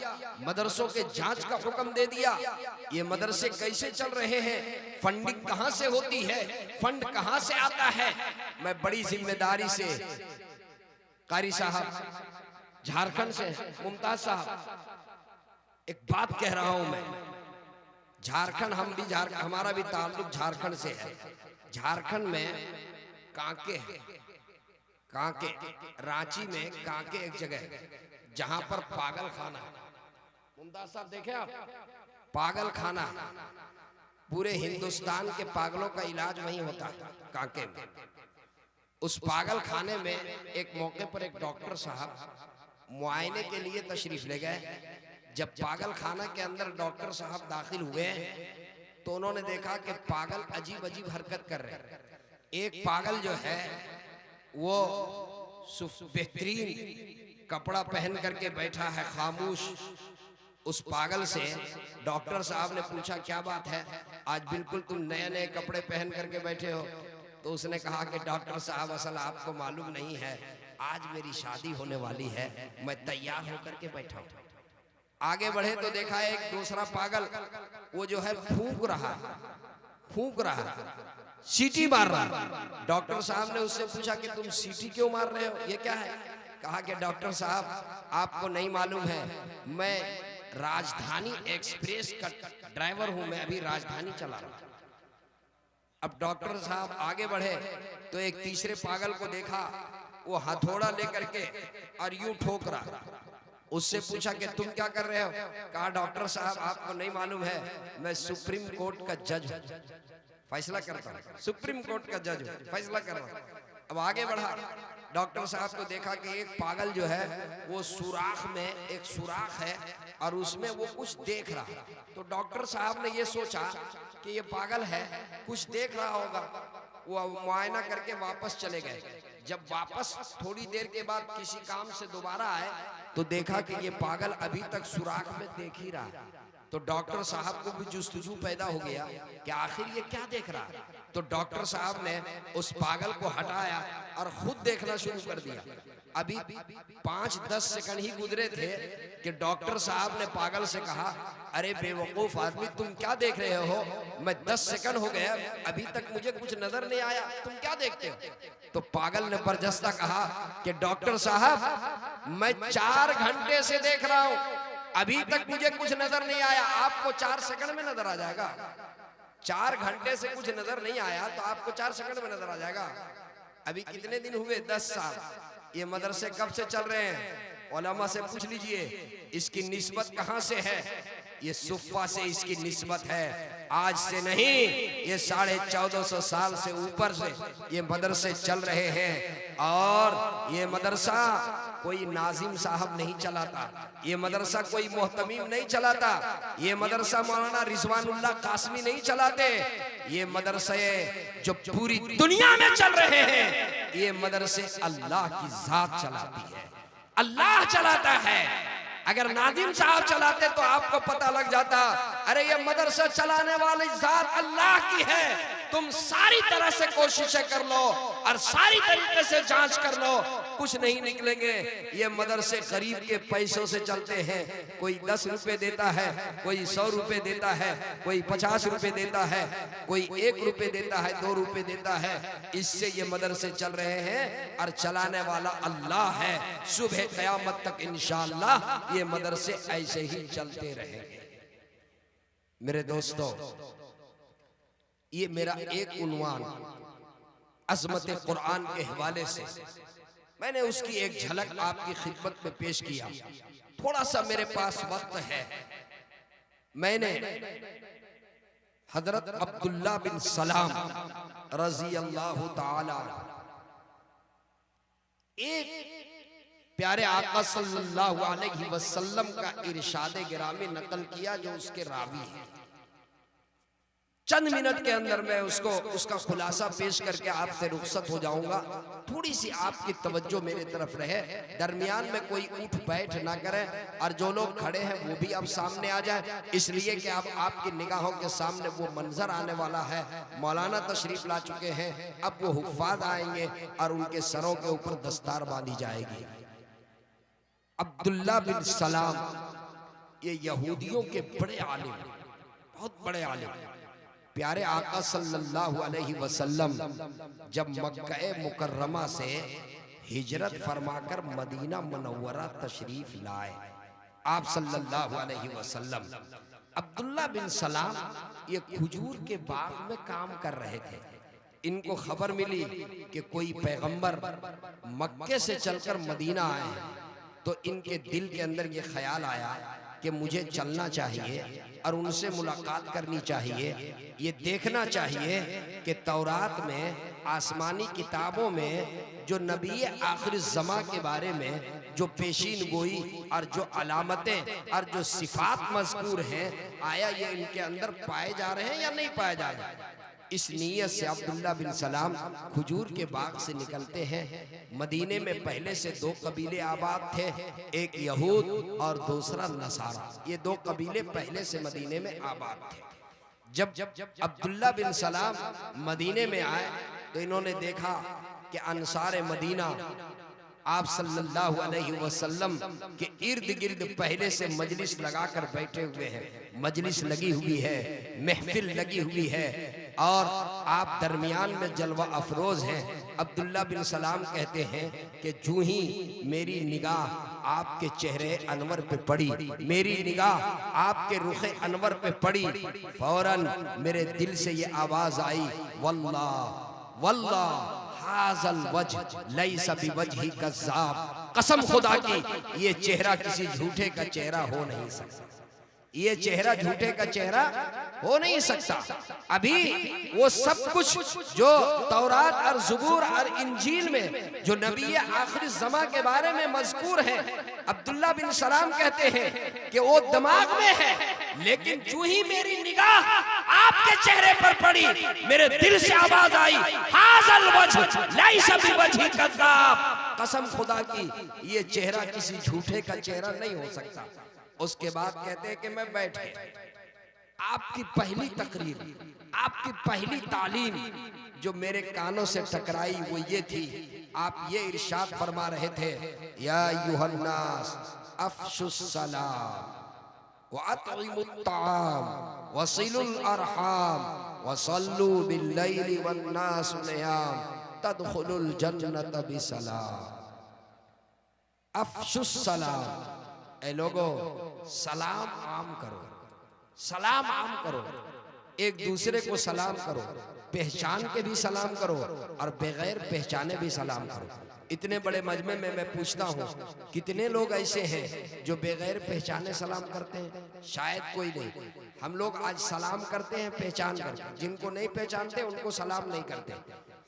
मदरसों के जांच का हुक्म दे दिया। ये मदरसे कैसे चल रहे हैं, फंडिंग कहां से होती है, फंड कहां से आता है। मैं बड़ी जिम्मेदारी से कारी साहब झारखंड से, मुमताज साहब, एक बात कह रहा हूं मैं। झारखंड, हमारा भी ताल्लुक झारखंड से है। झारखंड में कांके है, कांके, रांची में कांके एक जगह है जहां पर पागल खाना है। मुमताज साहब देखे आप, पागल खाना, पूरे हिंदुस्तान के पागलों का इलाज वहीं होता है, कांके में। उस पागल खाने में एक मौके पर एक डॉक्टर साहब मुआयने के लिए तशरीफ ले गए। जब पागल खाना के अंदर डॉक्टर साहब दाखिल हुए तो उन्होंने देखा कि पागल अजीब अजीब हरकत कर रहे हैं। एक पागल जो है वो बेहतरीन कपड़ा पहन करके बैठा है, खामोश। उस पागल से डॉक्टर साहब ने पूछा, क्या बात है, आज बिल्कुल तुम नए नए कपड़े पहन करके बैठे हो? तो उसने कहा कि डॉक्टर साहब, असल आपको मालूम नहीं है, आज मेरी शादी होने वाली है, मैं तैयार होकर के बैठा हूं। आगे बढ़े तो देखा एक दूसरा पागल, वो जो है फूंक रहा, सीटी मार रहा। डॉक्टर साहब ने उससे पूछा कि तुम सीटी क्यों मार रहे हो, ये क्या है? कहा कि डॉक्टर साहब, आपको नहीं मालूम है, मैं राजधानी एक्सप्रेस का ड्राइवर हूं, मैं अभी राजधानी चला रहा हूं। अब डॉक्टर साहब आगे बढ़े तो एक तीसरे पागल को देखा, वो हथौड़ा लेकर के और यूं ठोक रहा। उससे पूछा कि तुम क्या कर रहे हो? कहा डॉक्टर साहब, आपको नहीं मालूम है, मैं सुप्रीम कोर्ट का जज हूं, फैसला करता हूं, सुप्रीम कोर्ट का जज हूं, फैसला कर रहा हूं। अब आगे बढ़ा, डॉक्टर साहब को देखा कि एक पागल जो है वो सुराख में, एक सुराख है और उसमें वो कुछ देख रहा है। तो डॉक्टर साहब ने ये सोचा कि ये पागल है, कुछ देख रहा होगा। वो मुआयना करके वापस चले गए। जब वापस थोड़ी देर के बाद किसी काम से दोबारा आए तो देखा कि ये पागल अभी तक सुराख में देख ही रहा है। तो डॉक्टर साहब को भी जुस्तजू पैदा हो गया कि आखिर ये क्या देख रहा है। तो डॉक्टर साहब ने उस पागल को हटाया और खुद देखना शुरू कर दिया। अभी 5-10 सेकंड ही गुजरे थे कि डॉक्टर साहब ने पागल से कहा, अरे बेवकूफ आदमी, तुम क्या देख रहे हो? मैं 10 सेकंड हो गया, अभी तक मुझे कुछ नजर नहीं आया, तुम क्या देखते हो? तो पागल ने बरजस्ता कहा कि डॉक्टर साहब, मैं 4 घंटे से देख रहा हूं, अभी तक मुझे कुछ नजर नहीं आया। आपको 4 सेकंड में नजर आ जाएगा। 4 घंटे से कुछ नजर नहीं आया तो आपको 4 सेकंड में नजर आ जाएगा। अभी कितने दिन हुए? 10 साल। ये मदरसे कब से चल रहे हैं? उलमा से पूछ लीजिए, इसकी निस्बत कहां से है? ये सुफ़ा से इसकी निस्बत है, आज से नहीं, ये 1450 साल से ऊपर से ये मदरसे चल रहे हैं। और ये मदरसा कोई नाजिम साहब नहीं चलाता, ये मदरसा कोई मोहतमीम नहीं चलाता, ये मदरसा मौलाना रिजवानुल्लाह कासमी नहीं चलाते। ये मदरसे जो पूरी दुनिया में चल रहे हैं, ये मदरसे अल्लाह की जात चलाती है, अल्लाह चलाता है। अगर नादिम साहब चलाते तो आपको पता लग जाता, अरे ये मदरसा चलाने वाली जात अल्लाह की है। तुम सारी तरह से कोशिशें कर लो और सारी तरीके से जांच कर लो, कुछ नहीं निकलेंगे। ये मदरसे गरीब के पैसों से चलते हैं। कोई 10 रुपए देता है, कोई 100 रुपए देता है, कोई 50 रुपए देता है, कोई 1 रुपए देता है, 2 रुपए देता है। इससे ये मदरसे चल रहे हैं और चलाने वाला अल्लाह है। सुबह क़यामत तक इंशाअल्लाह ये मदरसे ऐसे ही चलते रहेंगे। मेरे दोस्तों, ये मेरा एक उन्वान अज़मत कुरान के हवाले से मैंने उसकी एक झलक आपकी खिदमत में पेश किया। थोड़ा सा मेरे पास वक्त है, मैंने हजरत अब्दुल्ला बिन सलाम रज़ी अल्लाह ताला, एक प्यारे आका सल्लल्लाहु अलैहि वसल्लम का इरशाद गिरामी नकल किया जो उसके रावी हैं। चंद मिनट के अंदर मैं उसका खुलासा पेश करके आपसे रुखसत हो जाऊंगा। थोड़ी सी आपकी तवज्जो मेरे तरफ रहे, दरमियान में कोई उठ बैठ ना करे और जो लोग खड़े हैं वो भी अब सामने आ जाए, इसलिए कि अब आपकी निगाहों के सामने वो मंजर आने वाला है। मौलाना तशरीफ ला चुके हैं, अब वो हुफ़ाज़ आएंगे और उनके सरों के ऊपर दस्तार बांधी जाएगी। अब्दुल्ला बिन सलाम ये यहूदियों के बड़े आलिम, बहुत बड़े आलिम। प्यारे आका सल्लल्लाहु अलैहि वसल्लम जब मक्का मुकर्रमा से हिजरत फरमाकर मदीना मुनव्वरा तशरीफ लाए, आप सल्लल्लाहु अलैहि वसल्लम, अब्दुल्ला बिन सलाम ये खजूर के बाग में काम कर रहे थे। इनको खबर मिली कि कोई पैगंबर मक्के से चलकर मदीना आए, तो इनके दिल के अंदर ये ख्याल आया कि मुझे चलना चाहिए और उनसे मुलाकात करनी चाहिए। ये देखना चाहिए कि तौरात में, आसमानी किताबों में जो नबी आखिर ज़मा के बारे में जो पेशीन गोई और जो अलामतें और जो सिफात मज़कूर हैं, आया ये इनके अंदर पाए जा रहे हैं या नहीं पाए जा रहे हैं। इस नीयत से अब्दुल्ला बिन सलाम खजूर के बाग से निकलते हैं। मदीने में पहले से 2 कबीले आबाद थे, एक यहूद और दूसरा नसारा। ये 2 कबीले पहले से मदीने में आबाद थे। जब अब्दुल्ला बिन सलाम मदीने में आए तो इन्होंने देखा कि अंसार मदीना आप सल्लल्लाहु अलैहि वसल्लम के इर्द गिर्द पहले से मजलिस लगाकर बैठे हुए हैं, मजलिस लगी हुई है, महफिल लगी हुई है और आप दरमियान में जलवा अफरोज हैं। अब्दुल्ला बिन सलाम कहते हैं कि जूं ही मेरी निगाह आपके चेहरे अनवर पे पड़ी, मेरी निगाह आपके रुखे अनवर पे पड़ी, फौरन मेरे दिल से ये आवाज आई, वल्लाह वल्लाह हाज़ल वजह लैसा बिवजही कज़्ज़ाब, कसम खुदा की ये चेहरा किसी झूठे का चेहरा हो नहीं सकता, ये चेहरा झूठे का चेहरा हो नहीं सकता। अभी वो सब कुछ जो तौरात और ज़बूर और इंजील में जो नबी आखिरी ज़मा के बारे में मज़कूर है, अब्दुल्ला बिन सलाम कहते हैं कि वो दिमाग में है, लेकिन जो ही मेरी निगाह आपके चेहरे पर पड़ी, मेरे दिल से आवाज आई, हाज़ल वजह लैसा बिवजही कज़्ज़ाब, कसम खुदा की ये चेहरा किसी झूठे का चेहरा नहीं हो सकता। उसके बाद कहते हैं कि मैं बैठ गया। आपकी पहली तकरीर, आपकी पहली तालीम जो मेरे कानों से टकराई वो ये थी, आप ये इरशाद फरमा रहे थे, या अय्युहन्नास अफ़शुस सलाम व अतइमुत ताआम वसिलुल अरहाम वसल्लू बिल्लैलि वन्नास नियाम तदखुलुल जन्नत बिसलाम। अफ़शुस सलाम, ए लोगो सलाम आम करो, सलाम आम करो, एक दूसरे को सलाम करो, पहचान के भी सलाम करो और बगैर पहचाने भी सलाम करो। इतने बड़े मजमे में मैं पूछता हूँ, कितने लोग ऐसे हैं जो बगैर पहचाने सलाम करते हैं? शायद कोई नहीं। हम लोग आज सलाम करते हैं पहचान करके, जिनको नहीं पहचानते उनको सलाम नहीं करते।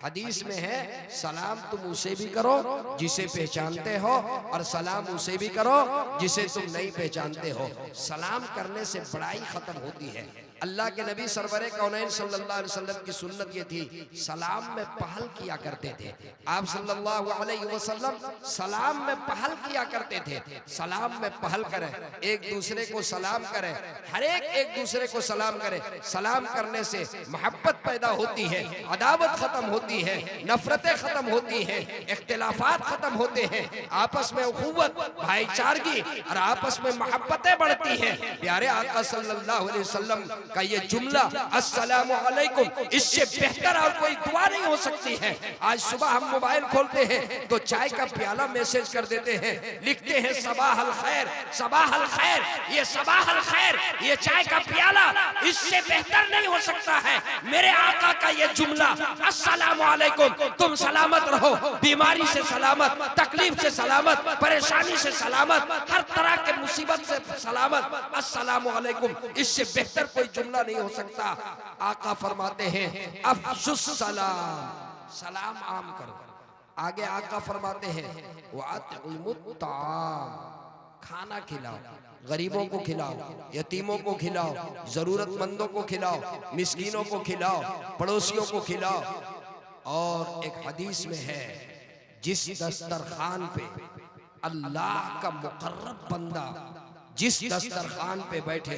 हदीस में है, सलाम तुम उसे भी करो जिसे पहचानते हो और सलाम उसे भी करो जिसे तुम नहीं पहचानते हो। सलाम करने से बड़ाई खत्म होती है। अल्लाह के नबी सरवरे कौनैन सल्लल्लाहु अलैहि वसल्लम की सुन्नत ये थी, सलाम में पहल किया करते थे। आप सल्लल्लाहु अलैहि वसल्लम सलाम में पहल किया करते थे। सलाम में पहल करें, एक दूसरे को सलाम करें, हर एक दूसरे को सलाम करे। सलाम करने से मोहब्बत पैदा होती है, अदावत खत्म होती है, नफरतें खत्म होती हैं, इख्तिलाफात खत्म होते हैं, आपस में उखुवत, भाईचारगी और आपस में मोहब्बतें बढ़ती हैं। प्यारे आका सल्लल्लाहु अलैहि वसल्लम का ये जुमला अस्सलामु अलैकुम, इससे बेहतर और कोई दुआ नहीं हो सकती है। आज सुबह हम मोबाइल खोलते हैं तो चाय का प्याला मैसेज कर देते हैं, लिखते हैं सबाह अल खैर, सबाह अल खैर, ये सबाह अल खैर, ये चाय का प्याला, इससे बेहतर नहीं हो सकता है। मेरे आका का ये जुमला अस्सलामु अलैकुम, तुम सलामत रहो, बीमारी से सलामत, तकलीफ से सलामत, परेशानी से सलामत, हर तरह के मुसीबत से सलामत, अस्सलामु अलैकुम, इससे बेहतर कोई जुमला नहीं हो सकता। आका फरमाते हैं अफ़शुस सलाम, सलाम आम करो। आगे आका फरमाते हैं वअतइमुत ताआम, खाना खिलाओ, गरीबों को खिलाओ, यतीमों को खिलाओ, जरूरतमंदों को खिलाओ, मिस्कीनों को खिलाओ, पड़ोसियों को खिलाओ। और एक हदीस में है, जिस दस्तरखान पे अल्लाह का मुकर्रब बंदा जिस दस्तरखान पे बैठे,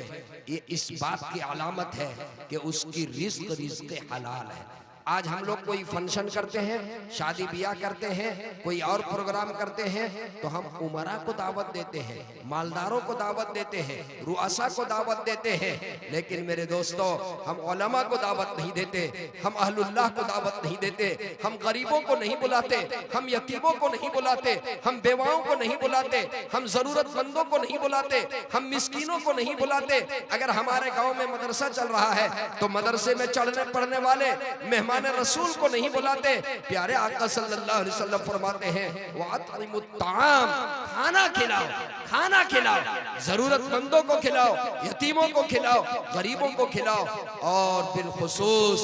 ये इस बात की अलामत है कि उसकी रिज़्क़ हलाल है। आज हम लोग कोई फंक्शन करते हैं, शादी ब्याह करते हैं, कोई और प्रोग्राम करते हैं, तो हम उमरा को दावत देते हैं, मालदारों को दावत देते हैं, रुआसा को दावत देते हैं, लेकिन मेरे दोस्तों हम उलमा को दावत नहीं देते, हम अहलुल्लाह को दावत नहीं देते, हम गरीबों को नहीं बुलाते, हम यतीमों को नहीं बुलाते, हम बेवाओं को नहीं बुलाते, हम जरूरतमंदों को नहीं बुलाते, हम मिस्कीनों को नहीं बुलाते। अगर हमारे गाँव में मदरसा चल रहा है तो मदरसे में चढ़ने पढ़ने वाले मेहमान मेहमान रसूल को नहीं बुलाते। प्यारे आका सल्लल्लाहु अलैहि वसल्लम फरमाते हैं वअतइमुत ताम, खाना खिलाओ, खाना खिलाओ, जरूरतमंदों को खिलाओ, यतीमों को खिलाओ, गरीबों को खिलाओ, और बिलखुसूस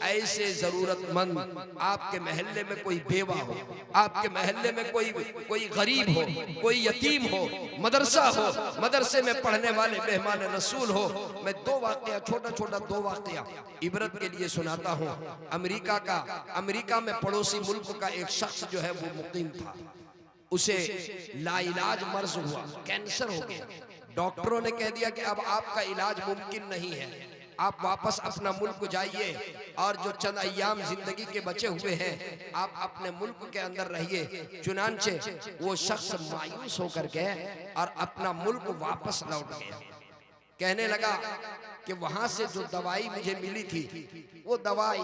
ऐसे जरूरतमंद आपके मोहल्ले में कोई बेवा हो, आपके मोहल्ले में कोई गरीब हो, कोई यतीम हो, मदरसा हो, मदरसे में पढ़ने वाले मेहमान रसूल हो। मैं दो वाकया, छोटा छोटा दो वाकया इबरत के लिए सुनाता हूँ। अमेरिका में पड़ोसी मुल्क का एक शख्स जो है वो मुकीम था, उसे लाइलाज मर्ज हुआ, कैंसर हो गया। डॉक्टरों ने कह दिया कि अब आपका इलाज मुमकिन नहीं है, आप वापस अपना मुल्क जाइए और जो चंद अय्याम जिंदगी के बचे हुए हैं आप अपने मुल्क के अंदर रहिए। चुनांचे वो शख्स मायूस होकर के और अपना मुल्क वापस लौट गया। कहने लगा कि वहां से जो दवाई मुझे मिली थी वो दवाई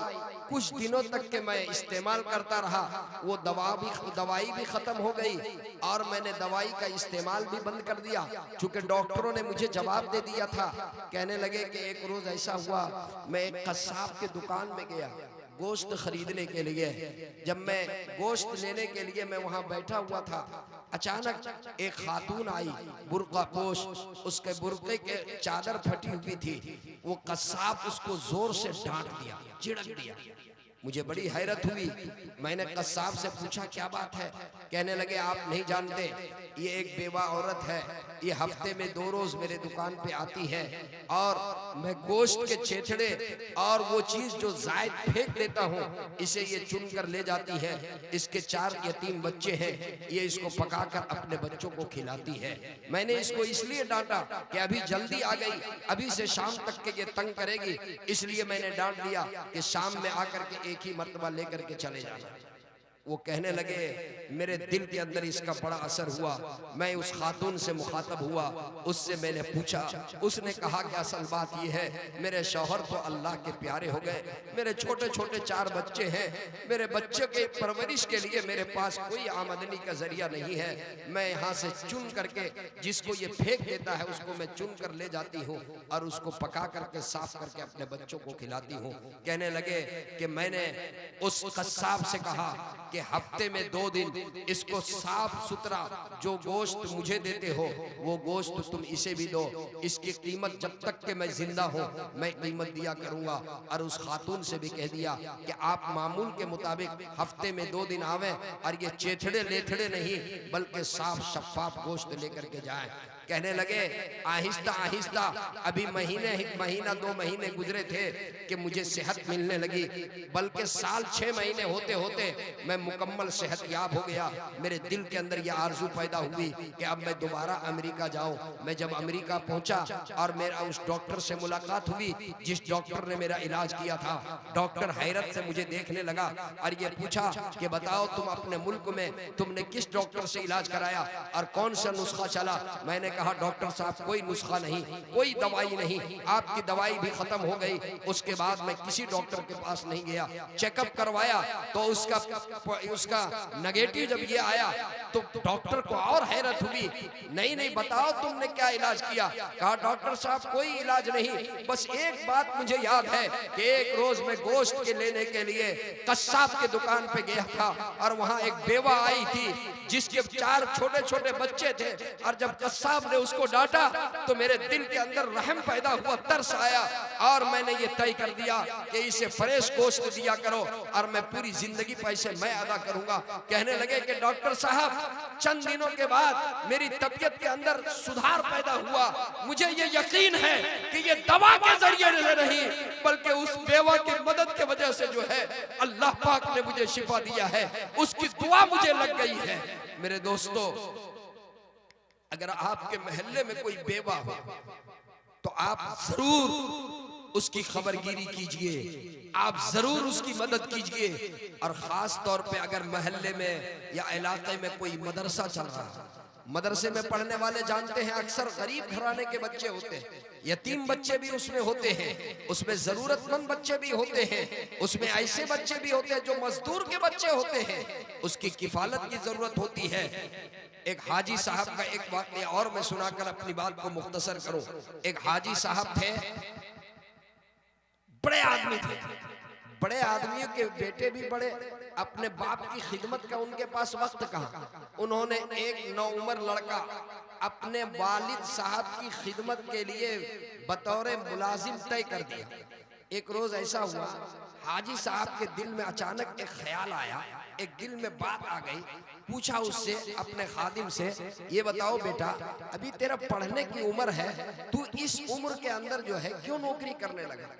कुछ दिनों तक के मैं इस्तेमाल करता रहा, वो दवाई भी खत्म हो गई और मैंने दवाई का इस्तेमाल भी बंद कर दिया, चूंकि डॉक्टरों ने मुझे जवाब दे दिया था। कहने लगे कि एक रोज ऐसा हुआ, मैं एक कसाब के दुकान में गया गोश्त खरीदने के लिए। जब मैं गोश्त लेने के लिए मैं वहां बैठा हुआ था, अचानक एक खातून आई बुर्का पोश, उसके बुर्के के चादर फटी हुई थी। वो कसाब उसको जोर से डांट दिया, झिड़क दिया। मुझे बड़ी हैरत हुई। मैंने कसाब से पूछा क्या बात है? कहने लगे आप नहीं जानते, ये एक बेवा औरत है, ये हफ्ते में 2 रोज मेरे दुकान पे आती है और मैं गोश्त के चेथड़े और वो चीज जो जायद फेंक देता हूँ इसे ये चुन कर ले जाती है। इसके 4 यतीम बच्चे हैं, ये इसको पकाकर अपने बच्चों को खिलाती है। मैंने इसको इसलिए डांटा कि अभी जल्दी आ गई, अभी से शाम तक के ये तंग करेगी, इसलिए मैंने डांट दिया कि शाम में आकर के एक ही मर्तबा लेकर के चले जाना। वो कहने लगे मेरे दिल के अंदर इसका बड़ा असर हुआ। मैं उस खातून से मुखातब हुआ, उससे मैंने पूछा, उसने कहा कि असल बात यह है मेरे शौहर तो अल्लाह के प्यारे हो गए, मेरे छोटे छोटे 4 बच्चे हैं, मेरे बच्चे के परवरिश के लिए मेरे पास कोई आमदनी का जरिया नहीं है। मैं यहाँ से चुन करके जिसको ये फेंक देता है उसको मैं चुन कर ले जाती हूँ और उसको पका करके साफ करके अपने बच्चों को खिलाती हूँ। कहने लगे कि मैंने उस कसाब से कहा कि हफ्ते में 2 दिन इसको साफ सुथरा जो गोश्त मुझे देते हो वो गोश्त तुम इसे भी दो, इसकी कीमत जब तक के मैं जिंदा हूँ मैं कीमत दिया करूंगा। और उस खातून से भी कह दिया कि आप मामूल के मुताबिक हफ्ते में 2 दिन आवे और ये चेथड़े लेथड़े नहीं बल्कि साफ शफाफ गोश्त लेकर के जाए। कहने लगे आहिस्ता आहिस्ता अभी महीना 2 महीने गुजरे थे कि मुझे सेहत मिलने लगी, बल्कि साल 6 महीने होते होते मैं मुकम्मल सेहत याब हो गया। मेरे दिल के अंदर यह आरजू पैदा हुई कि अब मैं दोबारा अमेरिका जाऊं। मैं जब अमेरिका पहुंचा और मेरा उस डॉक्टर से मुलाकात हुई जिस डॉक्टर ने मेरा इलाज किया था, डॉक्टर हैरत से मुझे देखने लगा और ये पूछा कि बताओ तुम अपने मुल्क में तुमने किस डॉक्टर से इलाज कराया और कौन सा नुस्खा चला? मैंने कहा डॉक्टर साहब कोई नुस्खा नहीं, कोई दवाई नहीं, आपकी दवाई भी खत्म हो गई। उसके बाद मैं किसी डॉक्टर के पास नहीं गया। चेकअप करवाया तो उसका नेगेटिव जब ये आया तो डॉक्टर को और हैरत हुई। नहीं बताओ तुमने क्या इलाज किया? कहा डॉक्टर साहब कोई इलाज नहीं, बस एक बात मुझे याद है कि एक रोज मैं गोश्त के लेने के लिए कसाब के दुकान पे गया था और वहां एक बेवा आई थी जिसके 4 छोटे छोटे बच्चे थे और जब कसाब ने उसको डांटा तो मेरे दिल के अंदर रहम पैदा हुआ, तरस आया और मैंने ये तय कर दिया कि इसे फ्रेश गोश्त दिया करो और मैं पूरी जिंदगी पैसे मैं अदा करूंगा। कहने लगे कि डॉक्टर साहब चंद दिनों के बाद मेरी तबीयत के अंदर सुधार पैदा हुआ। मुझे ये यकीन है कि ये दवा के जरिए से नहीं बल्कि उस बेवा की मदद के वजह से जो है अल्लाह पाक ने मुझे शिफा दिया है, उसकी दुआ मुझे लग गई है। मेरे दोस्तों अगर आपके मोहल्ले में कोई बेवा हो तो आप जरूर उसकी खबरगिरी कीजिए, आप जरूर उसकी मदद कीजिए। और खास तौर पे अगर मोहल्ले में या इलाके में कोई मदरसा चल रहा है, मदरसे में पढ़ने वाले जानते हैं अक्सर गरीब घराने के बच्चे होते हैं, यतीम बच्चे भी उसमें होते हैं, उसमें जरूरतमंद बच्चे भी होते हैं, उसमें ऐसे बच्चे भी होते हैं जो मजदूर के बच्चे होते हैं, उसकी किफालत की जरूरत होती है। एक हाजी साहब का एक वाक़या और मैं सुनाकर अपनी बात को मुख्तसर करूं। एक हाजी साहब थे, बड़े आदमी थे, बड़े आदमियों के बेटे भी बड़े, अपने बाप की खिदमत का उनके पास वक्त कहाँ। उन्होंने एक नौउम्र लड़का अपने वालिद साहब की खिदमत के लिए बतौर मुलाजिम तय कर दिया। एक रोज ऐसा हुआ, हाजी साहब के दिल में अचानक एक ख्याल आया, एक दिल में बात आ गई। पूछा उससे, अपने खादिम से, ये बताओ बेटा, अभी तेरा पढ़ने की उम्र है, तू इस उम्र के अंदर जो है क्यों नौकरी करने लगा।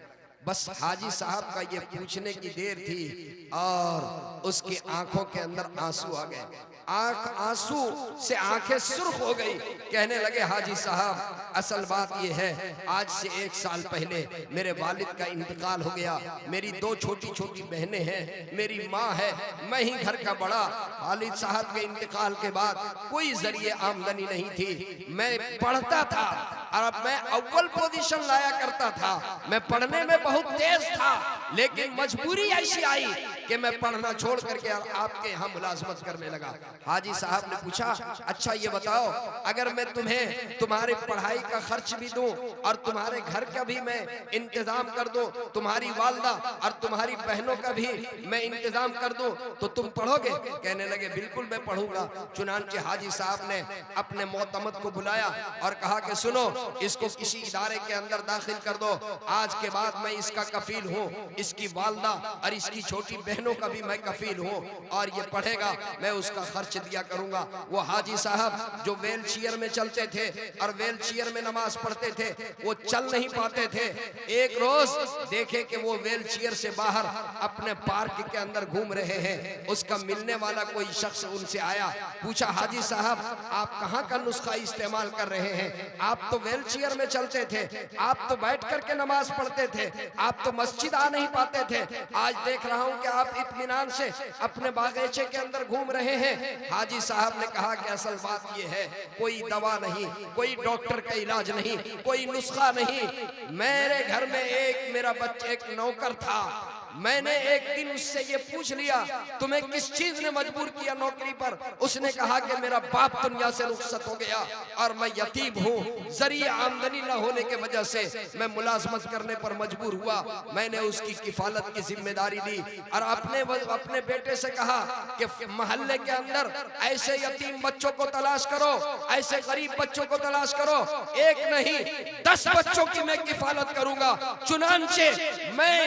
बस हाजी साहब का ये पूछने की देर थी और उसकी आंखों के अंदर आंसू आ गए। आंसू से आंखें सुर्ख हो गई। कहने लगे, हाजी साहब, असल बात ये है, आज से 1 साल पहले मेरे वालिद का इंतकाल हो गया। मेरी 2 छोटी छोटी बहनें हैं, मेरी माँ है, मैं ही घर का बड़ा। वालिद साहब के इंतकाल के बाद कोई जरिए आमदनी नहीं थी। मैं पढ़ता था और अब मैं अव्वल पोजीशन लाया करता था। मैं पढ़ने में बहुत तेज था, लेकिन मजबूरी ऐसी आई कि मैं पढ़ना छोड़ करके आपके यहाँ मुलाजमत करने लगा। हाजी साहब ने पूछा, अच्छा ये बताओ, अगर मैं तुम्हें तुम्हारी पढ़ाई का खर्च भी दूं और तुम्हारे घर का भी मैं इंतजाम कर दूं, तुम्हारी वालदा और तुम्हारी बहनों का भी मैं इंतजाम कर दूं, तो तुम पढ़ोगे। कहने लगे, बिल्कुल मैं पढ़ूंगा। चुनांचे हाजी साहब ने अपने मोतमद को बुलाया और कहा कि सुनो, इसको किसी इदारे के अंदर दाखिल कर दो। आज के बाद मैं इसका कफील हूँ, इसकी वालदा और इसकी छोटी बहनों का भी मैं कफील हूँ, और ये पढ़ेगा, मैं उसका खर्च दिया करूंगा। वो हाजी साहब जो व्हील चेयर में चलते थे और व्हील चेयर में नमाज पढ़ते थे, वो चल नहीं पाते थे। एक रोज देखे कि वो व्हील चेयर से बाहर अपने पार्क के अंदर घूम रहे हैं। उसका मिलने वाला कोई शख्स उनसे आया, पूछा, हाजी साहब, आप कहाँ का नुस्खा इस्तेमाल कर रहे हैं? आप तो व्हील चेयर में चलते थे, आप तो बैठ करके नमाज पढ़ते थे, आप तो मस्जिद आ नहीं पाते थे। आज देख रहा हूँ कि आप इत्मीनान से अपने बागीचे के अंदर घूम रहे हैं। हाजी साहब ने कहा कि असल बात यह है, कोई दवा नहीं, कोई डॉक्टर का इलाज नहीं, कोई नुस्खा नहीं। मेरे घर में मेरा बच्चा, एक नौकर था। मैंने एक दिन उससे ये पूछ लिया, तुम्हें किस चीज ने मजबूर किया नौकरी पर? उसने कहा कि मेरा बाप दुनिया से रुखसत हो गया और मैं यतीम हूँ, जरिए आमदनी न होने के वजह से मैं मुलाजमत करने पर मजबूर हुआ। मैंने उसकी किफालत की जिम्मेदारी ली और अपने बेटे से कहा कि मोहल्ले के अंदर ऐसे यतीम बच्चों को तलाश करो, ऐसे गरीब बच्चों को तलाश करो, 1 नहीं 10 बच्चों की मैं किफालत करूंगा। चुनांचे मैं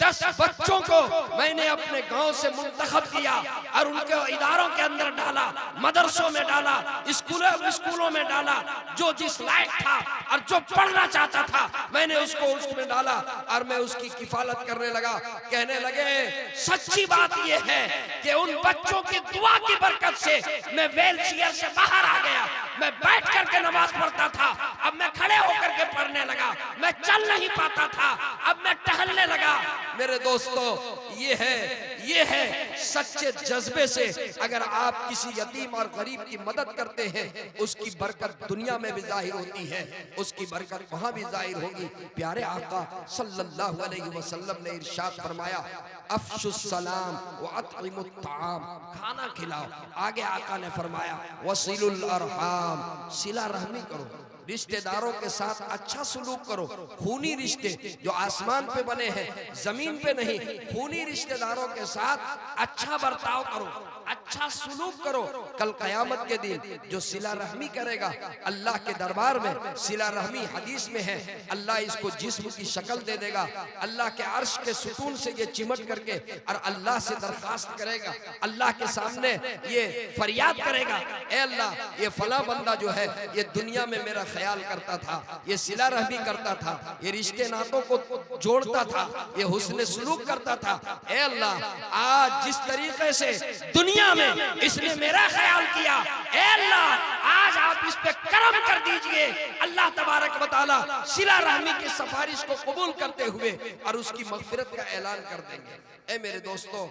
10 बच्चों को मैंने अपने गांव से मुंतखब किया और उनके इदारों के अंदर डाला, मदरसों में डाला, स्कूलों में डाला। जो जिस लायक था और जो पढ़ना चाहता था, मैंने उसको उसमें डाला और मैं उसकी किफालत करने लगा। कहने लगे, सच्ची बात यह है कि उन बच्चों की दुआ की बरकत से मैं व्हील चेयर से बाहर आ गया। मैं बैठ करके नमाज पढ़ता था, अब मैं खड़े होकर के पढ़ने लगा। मैं चल नहीं पाता था, अब मैं टहलने लगा। मेरे दोस्तों, ये है सच्चे जज्बे से अगर आप किसी यतीम और गरीब की मदद करते हैं, उसकी बरकत दुनिया में भी जाहिर होती है, उसकी बरकत वहां भी जाहिर होगी। प्यारे आका सल्लल्लाहु अलैहि वसल्लम ने इरशाद फरमाया, अफ़शुस सलाम व अतइमुत ताम, खाना खिलाओ। आगे आका ने फरमाया, वसिलुल अरहाम, सिला रहमी करो, रिश्तेदारों के साथ अच्छा सलूक करो। खूनी रिश्ते जो आसमान पे बने हैं, जमीन पे नहीं, खूनी रिश्तेदारों के साथ अच्छा बर्ताव करो, अच्छा सलूक करो। कल कयामत के दिन जो सिला रहमी करेगा, अल्लाह के दरबार में सिला रहमी हदीस में है, अल्लाह इसको जिस्म की शक्ल दे देगा। अल्लाह के अर्श के सुतून से ये चिमट करके और अल्लाह से दरखास्त करेगा, अल्लाह के सामने ये फरियाद करेगा, ए अल्लाह, ये फला बंदा जो है, ये दुनिया में मेरा ख्याल करता था, ये सिला रहमी करता था, ये रिश्ते नातों को जोड़ता था, ये हुस्न सुलूक करता था। ए अल्लाह, आज जिस तरीके से दुनिया में इसने मेरा ख्याल किया, ए अल्लाह, आज आप इस पे करम कर दीजिए। अल्लाह तबारक व तआला सिला रहमी की सिफारिश को कबूल करते हुए और उसकी मगफिरत का ऐलान कर देंगे। ए मेरे दोस्तों,